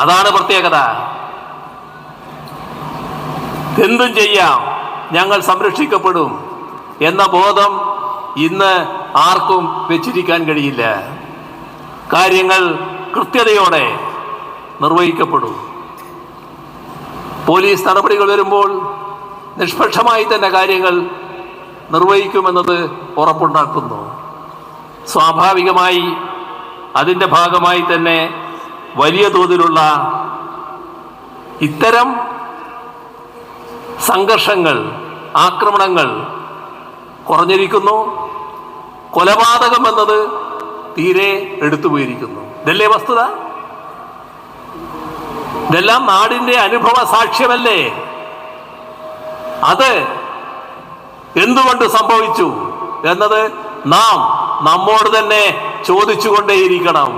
അതാണ് പ്രത്യേകത. എന്തും ചെയ്യാം, ഞങ്ങൾ സംരക്ഷിക്കപ്പെടും എന്ന ബോധം ഇന്ന് ആർക്കും വെച്ചിരിക്കാൻ കഴിയില്ല. കാര്യങ്ങൾ കൃത്യതയോടെ നിർവഹിക്കപ്പെടും. പോലീസ് നടപടികൾ വരുമ്പോൾ നിഷ്പക്ഷമായി തന്നെ കാര്യങ്ങൾ നിർവഹിക്കുമെന്നത് ഉറപ്പുണ്ടാക്കുന്നു. സ്വാഭാവികമായി അതിൻ്റെ ഭാഗമായി തന്നെ വലിയ തോതിലുള്ള ഇത്തരം സംഘർഷങ്ങൾ, ആക്രമണങ്ങൾ കുറഞ്ഞിരിക്കുന്നു. കൊലപാതകം എന്നത് തീരെ എടുത്തുപോയിരിക്കുന്നു. ഇതല്ലേ വസ്തുത? ഇതെല്ലാം നാടിന്റെ അനുഭവ സാക്ഷ്യമല്ലേ? അത് എന്തുകൊണ്ട് സംഭവിച്ചു എന്നത് നാം നമ്മോട് തന്നെ ചോദിച്ചുകൊണ്ടേയിരിക്കണം.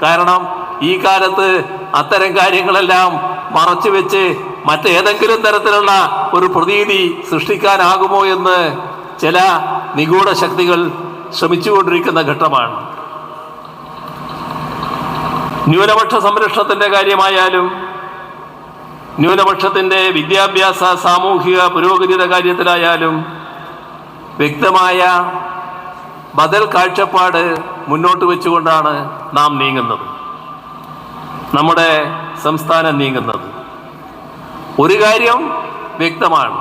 കാരണം ഈ കാലത്ത് അത്തരം കാര്യങ്ങളെല്ലാം മറച്ചു വെച്ച് മറ്റേതെങ്കിലും തരത്തിലുള്ള ഒരു പ്രതീതി സൃഷ്ടിക്കാനാകുമോ എന്ന് ചില നിഗൂഢ ശക്തികൾ ശ്രമിച്ചുകൊണ്ടിരിക്കുന്ന ഘട്ടമാണ്. ന്യൂനപക്ഷ സംരക്ഷണത്തിന്റെ കാര്യമായാലും ന്യൂനപക്ഷത്തിന്റെ വിദ്യാഭ്യാസ സാമൂഹിക പുരോഗതിയുടെ കാര്യത്തിലായാലും വ്യക്തമായ ബദൽ കാഴ്ചപ്പാട് മുന്നോട്ട് വെച്ചുകൊണ്ടാണ് നാം നീങ്ങുന്നത്, നമ്മുടെ സംസ്ഥാനം നീങ്ങുന്നത്. ഒരു കാര്യം വ്യക്തമാണ്,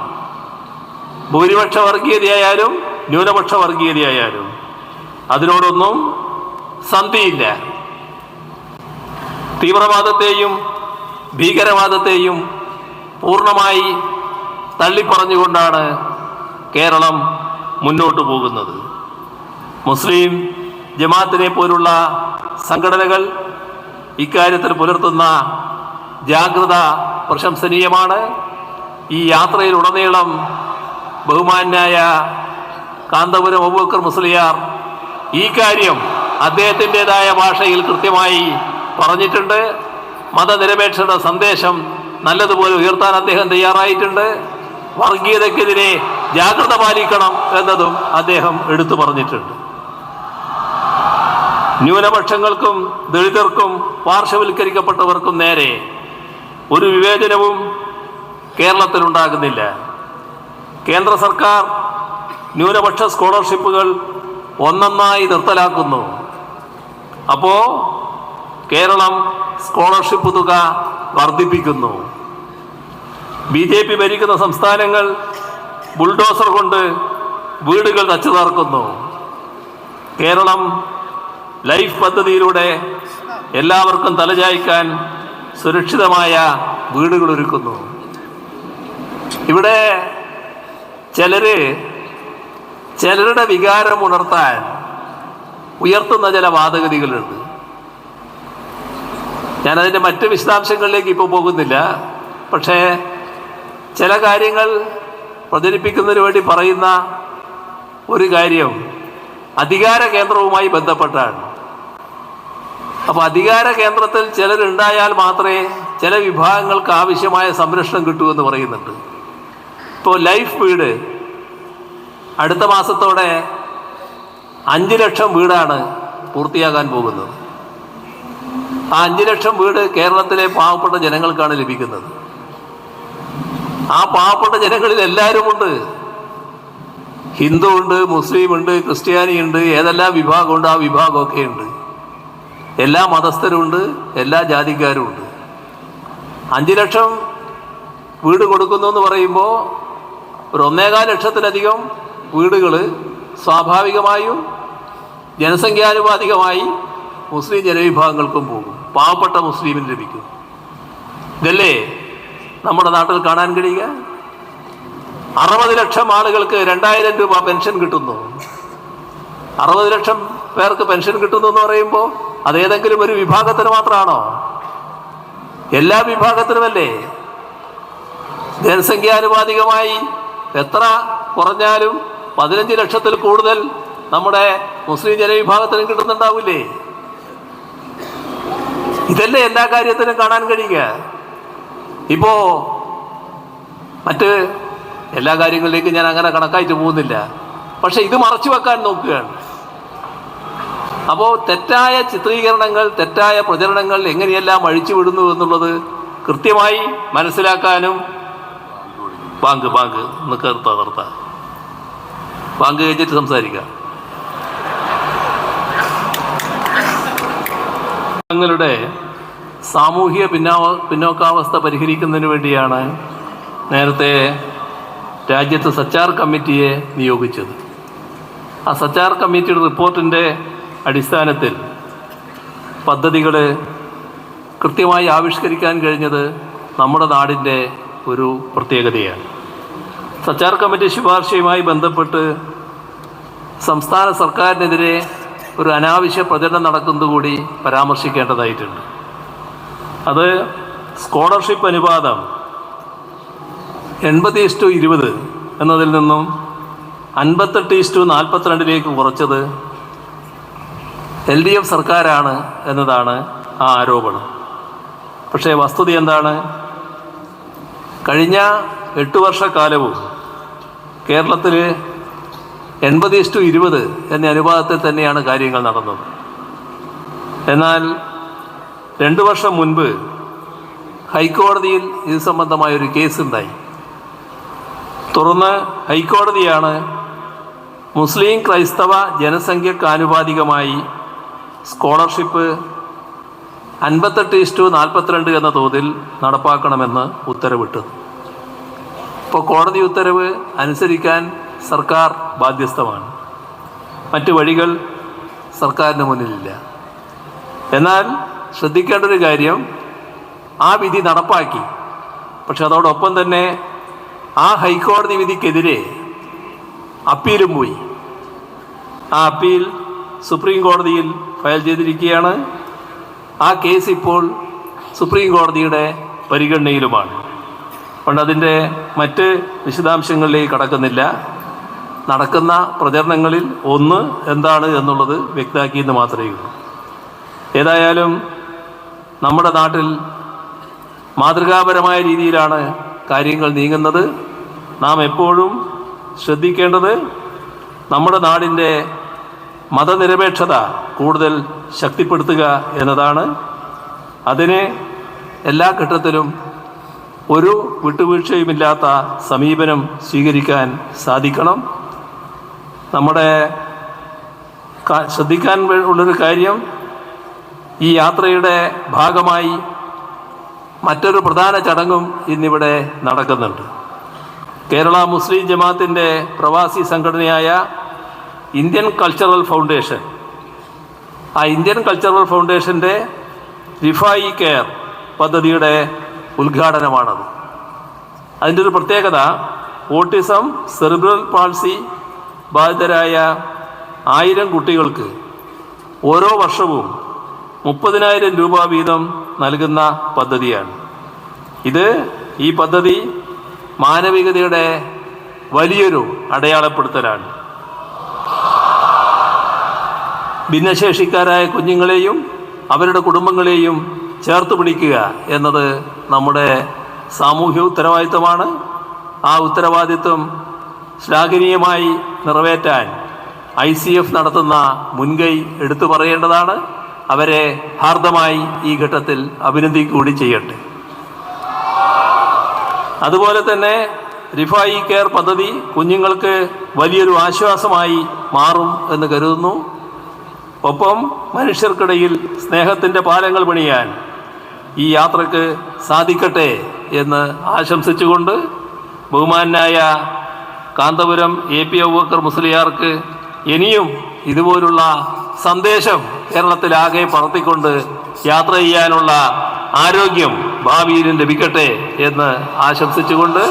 ഭൂരിപക്ഷ വർഗീയതയായാലും ന്യൂനപക്ഷ വർഗീയതയായാലും അതിനോടൊന്നും സന്ധിയില്ല. തീവ്രവാദത്തെയും ഭീകരവാദത്തെയും പൂർണ്ണമായി തള്ളിപ്പറഞ്ഞുകൊണ്ടാണ് കേരളം മുന്നോട്ട് പോകുന്നത്. മുസ്ലിം ജമാഅത്തിനെ പോലുള്ള സംഘടനകൾ ഇക്കാര്യത്തിൽ പുലർത്തുന്ന ജാഗ്രത പ്രശംസനീയമാണ്. ഈ യാത്രയിലുടനീളം ബഹുമാന്യായ കാന്തപുരം അബൂബക്കർ മുസ്ലിയാർ ഈ കാര്യം അദ്ദേഹത്തിൻ്റെതായ ഭാഷയിൽ കൃത്യമായി പറഞ്ഞിട്ടുണ്ട്. മതനിരപേക്ഷത സന്ദേശം നല്ലതുപോലെ ഉയർത്താൻ അദ്ദേഹം തയ്യാറായിട്ടുണ്ട്. വർഗീയതയ്ക്കെതിരെ ജാഗ്രത പാലിക്കണം എന്നതും അദ്ദേഹം എടുത്തു പറഞ്ഞിട്ടുണ്ട്. ന്യൂനപക്ഷങ്ങൾക്കും ദളിതർക്കും പാർശ്വവൽക്കരിക്കപ്പെട്ടവർക്കും നേരെ ഒരു വിവേചനവും കേരളത്തിലുണ്ടാകുന്നില്ല. കേന്ദ്ര സർക്കാർ ന്യൂനപക്ഷ സ്കോളർഷിപ്പുകൾ ഒന്നൊന്നായി നിർത്തലാക്കുന്നു. അപ്പോൾ കേരളം സ്കോളർഷിപ്പ് തുക വർദ്ധിപ്പിക്കുന്നു. BJP ഭരിക്കുന്ന സംസ്ഥാനങ്ങൾ ബുൾഡോസർ കൊണ്ട് വീടുകൾ തച്ചു തകർക്കുന്നു. കേരളം ലൈഫ് പദ്ധതിയിലൂടെ എല്ലാവർക്കും തലചായ്ക്കാൻ സുരക്ഷിതമായ വീടുകൾ ഒരുക്കുന്നു. ഇവിടെ ചിലരുടെ വികാരം ഉണർത്താൻ ഉയർത്തുന്ന ചില വാദഗതികളുണ്ട്. ഞാനതിൻ്റെ മറ്റ് വിശദാംശങ്ങളിലേക്ക് ഇപ്പോൾ പോകുന്നില്ല. പക്ഷേ ചില കാര്യങ്ങൾ പ്രചരിപ്പിക്കുന്നതിന് വേണ്ടി പറയുന്ന ഒരു കാര്യം അധികാര കേന്ദ്രവുമായി ബന്ധപ്പെട്ടാണ്. അപ്പോൾ അധികാര കേന്ദ്രത്തിൽ ചിലരുണ്ടായാൽ മാത്രമേ ചില വിഭാഗങ്ങൾക്ക് ആവശ്യമായ സംരക്ഷണം കിട്ടൂ എന്ന് പറയുന്നുണ്ട്. ഇപ്പോൾ ലൈഫ് വീട് അടുത്ത മാസത്തോടെ 5 ലക്ഷം വീടാണ് പൂർത്തിയാകാൻ പോകുന്നത്. ആ 5 ലക്ഷം വീട് കേരളത്തിലെ പാവപ്പെട്ട ജനങ്ങൾക്കാണ് ലഭിക്കുന്നത്. ആ പാവപ്പെട്ട ജനങ്ങളിൽ എല്ലാവരുമുണ്ട്. ഹിന്ദു ഉണ്ട്, മുസ്ലിം ഉണ്ട്, ക്രിസ്ത്യാനി ഉണ്ട്, ഏതെല്ലാം വിഭാഗമുണ്ട് ആ വിഭാഗമൊക്കെ ഉണ്ട്. എല്ലാ മതസ്ഥരുമുണ്ട്, എല്ലാ ജാതിക്കാരും ഉണ്ട്. 5 ലക്ഷം വീട് കൊടുക്കുന്നു എന്ന് പറയുമ്പോൾ ഒരു 1.25 ലക്ഷത്തിലധികം വീടുകൾ സ്വാഭാവികമായും ജനസംഖ്യാനുപാതികമായി മുസ്ലിം ജനവിഭാഗങ്ങൾക്കും പോകും, പാവപ്പെട്ട മുസ്ലിമിന് ലഭിക്കും. ഇതല്ലേ നമ്മുടെ നാട്ടിൽ കാണാൻ കഴിയുക? 60 ലക്ഷം ആളുകൾക്ക് 2000 രൂപ പെൻഷൻ കിട്ടുന്നു. 60 ലക്ഷം പേർക്ക് പെൻഷൻ കിട്ടുന്നു എന്ന് പറയുമ്പോൾ അതേതെങ്കിലും ഒരു വിഭാഗത്തിന് മാത്രമാണോ? എല്ലാ വിഭാഗത്തിനുമല്ലേ? ജനസംഖ്യാനുപാതികമായി എത്ര കുറഞ്ഞാലും 15 ലക്ഷത്തിൽ കൂടുതൽ നമ്മുടെ മുസ്ലിം ജനവിഭാഗത്തിനും കിട്ടുന്നുണ്ടാവില്ലേ? ഇതല്ലേ എല്ലാ കാര്യത്തിനും കാണാൻ കഴിയുക. ഇപ്പോൾ മറ്റ് എല്ലാ കാര്യങ്ങളിലേക്കും ഞാൻ അങ്ങനെ കണക്കായിട്ട് പോകുന്നില്ല. പക്ഷെ ഇത് മറച്ചു വെക്കാൻ നോക്കുകയാണ്. അപ്പോൾ തെറ്റായ ചിത്രീകരണങ്ങൾ, തെറ്റായ പ്രചരണങ്ങൾ എങ്ങനെയെല്ലാം അഴിച്ചു വിടുന്നു എന്നുള്ളത് കൃത്യമായി മനസ്സിലാക്കാനും ബാങ്ക് നിർത്ത ബാങ്ക് കഴിഞ്ഞിട്ട് സംസാരിക്കാം. തങ്ങളുടെ സാമൂഹിക പിന്നോക്കാവസ്ഥ പരിഹരിക്കുന്നതിന് വേണ്ടിയാണ് നേരത്തെ രാജ്യത്ത് സച്ചാർ കമ്മിറ്റിയെ നിയോഗിച്ചത്. ആ സച്ചാർ കമ്മിറ്റിയുടെ റിപ്പോർട്ടിൻ്റെ അടിസ്ഥാനത്തിൽ പദ്ധതികൾ കൃത്യമായി ആവിഷ്കരിക്കാൻ കഴിഞ്ഞത് നമ്മുടെ നാടിൻ്റെ ഒരു പ്രത്യേകതയാണ്. സച്ചാർ കമ്മിറ്റി ശുപാർശയുമായി ബന്ധപ്പെട്ട് സംസ്ഥാന സർക്കാരിനെതിരെ ഒരു അനാവശ്യ പ്രചരണം നടക്കുന്നത് കൂടി പരാമർശിക്കേണ്ടതായിട്ടുണ്ട്. അത് സ്കോളർഷിപ്പ് അനുപാതം 80:20 എന്നതിൽ നിന്നും 58:42 കുറച്ചത് LDF സർക്കാരാണ് എന്നതാണ് ആ ആരോപണം. പക്ഷേ വസ്തുത എന്താണ്? കഴിഞ്ഞ 8 വർഷക്കാലവും കേരളത്തിൽ 80:20 എന്ന അനുപാതത്തിൽ തന്നെയാണ് കാര്യങ്ങൾ നടന്നത്. എന്നാൽ 2 വർഷം മുൻപ് ഹൈക്കോടതിയിൽ ഇത് സംബന്ധമായൊരു കേസ് ഉണ്ടായി. തുടർന്ന് ഹൈക്കോടതിയാണ് മുസ്ലിം ക്രൈസ്തവ ജനസംഖ്യക്ക് ആനുപാതികമായി സ്കോളർഷിപ്പ് 58:42 എന്ന തോതിൽ നടപ്പാക്കണമെന്ന് ഉത്തരവിട്ടത്. ഇപ്പോൾ കോടതി ഉത്തരവ് അനുസരിക്കാൻ സർക്കാർ ബാധ്യസ്ഥമാണ്. മറ്റു വഴികൾ സർക്കാരിന് മുന്നിലില്ല. എന്നാൽ ശ്രദ്ധിക്കേണ്ട ഒരു കാര്യം, ആ വിധി നടപ്പാക്കി. പക്ഷെ അതോടൊപ്പം തന്നെ ആ ഹൈക്കോടതി വിധിക്കെതിരെ അപ്പീലും പോയി. ആ അപ്പീൽ സുപ്രീം കോടതിയിൽ ഫയൽ ചെയ്തിരിക്കുകയാണ്. ആ കേസ് ഇപ്പോൾ സുപ്രീം കോടതിയുടെ പരിഗണനയിലുമാണ്. അതുകൊണ്ട് അതിൻ്റെ മറ്റ് വിശദാംശങ്ങളിലേക്ക് കടക്കുന്നില്ല. നടക്കുന്ന പ്രചരണങ്ങളിൽ ഒന്ന് എന്താണ് എന്നുള്ളത് വ്യക്തമാക്കിയെന്ന് മാത്രമേ ഉള്ളൂ. ഏതായാലും നമ്മുടെ നാട്ടിൽ മാതൃകാപരമായ രീതിയിലാണ് കാര്യങ്ങൾ നീങ്ങുന്നത്. നാം എപ്പോഴും ശ്രദ്ധിക്കേണ്ടത് നമ്മുടെ നാടിൻ്റെ മതനിരപേക്ഷത കൂടുതൽ ശക്തിപ്പെടുത്തുക എന്നതാണ്. അതിന് എല്ലാ ഘട്ടത്തിലും ഒരു വിട്ടുവീഴ്ചയുമില്ലാത്ത സമീപനം സ്വീകരിക്കാൻ സാധിക്കണം. നമ്മുടെ ശ്രദ്ധിക്കാൻ ഉള്ളൊരു കാര്യം, ഈ യാത്രയുടെ ഭാഗമായി മറ്റൊരു പ്രധാന ചടങ്ങും ഇന്നിവിടെ നടക്കുന്നുണ്ട്. കേരള മുസ്ലിം ജമാഅത്തിൻ്റെ പ്രവാസി സംഘടനയായ ഇന്ത്യൻ കൾച്ചറൽ ഫൗണ്ടേഷൻ, ആ ഇന്ത്യൻ കൾച്ചറൽ ഫൗണ്ടേഷൻ്റെ റിഫായി കെയർ പദ്ധതിയുടെ ഉദ്ഘാടനമാണത്. അതിൻ്റെ ഒരു പ്രത്യേകത, ഓട്ടിസം, സെറിബ്രൽ പാൾസി ബാധിതരായ 1000 കുട്ടികൾക്ക് ഓരോ വർഷവും 30,000 രൂപ വീതം നൽകുന്ന പദ്ധതിയാണ്. ഈ പദ്ധതി മാനവികതയുടെ വലിയൊരു അടയാളപ്പെടുത്തലാണ്. ഭിന്നശേഷിക്കാരായ കുഞ്ഞുങ്ങളെയും അവരുടെ കുടുംബങ്ങളെയും ചേർത്ത് പിടിക്കുക എന്നത് നമ്മുടെ സാമൂഹ്യ ഉത്തരവാദിത്വമാണ്. ആ ഉത്തരവാദിത്വം ശ്ലാഘനീയമായി നിറവേറ്റാൻ ICF നടത്തുന്ന മുൻകൈ എടുത്തു പറയേണ്ടതാണ്. അവരെ ഹാർദമായി ഈ ഘട്ടത്തിൽ അഭിനന്ദിക്കുകകൂടി ചെയ്യട്ടെ. അതുപോലെ തന്നെ റിഫായി കെയർ പദ്ധതി കുഞ്ഞുങ്ങൾക്ക് വലിയൊരു ആശ്വാസമായി മാറും എന്ന് കരുതുന്നു. ഒപ്പം മനുഷ്യർക്കിടയിൽ സ്നേഹത്തിൻ്റെ പാലങ്ങൾ പണിയാൻ ഈ യാത്രക്ക് സാധിക്കട്ടെ എന്ന് ആശംസിച്ചുകൊണ്ട് ബഹുമാനായ കാന്തപുരം AP അബൂബക്കർ മുസ്ലിയാർക്ക് ഇനിയും ഇതുപോലുള്ള സന്ദേശം കേരളത്തിലാകെ പറത്തിക്കൊണ്ട് യാത്ര ചെയ്യാനുള്ള ആരോഗ്യം ഭാവിയിലും ലഭിക്കട്ടെ എന്ന് ആശംസിച്ചുകൊണ്ട്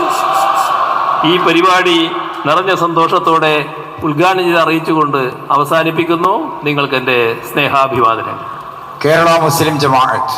ഈ പരിപാടി നിറഞ്ഞ സന്തോഷത്തോടെ ഉദ്ഘാടനം ചെയ്ത് അറിയിച്ചുകൊണ്ട് അവസാനിപ്പിക്കുന്നു. നിങ്ങൾക്ക് എൻ്റെ സ്നേഹാഭിവാദനം. കേരള മുസ്ലിം ജമാഅത്ത്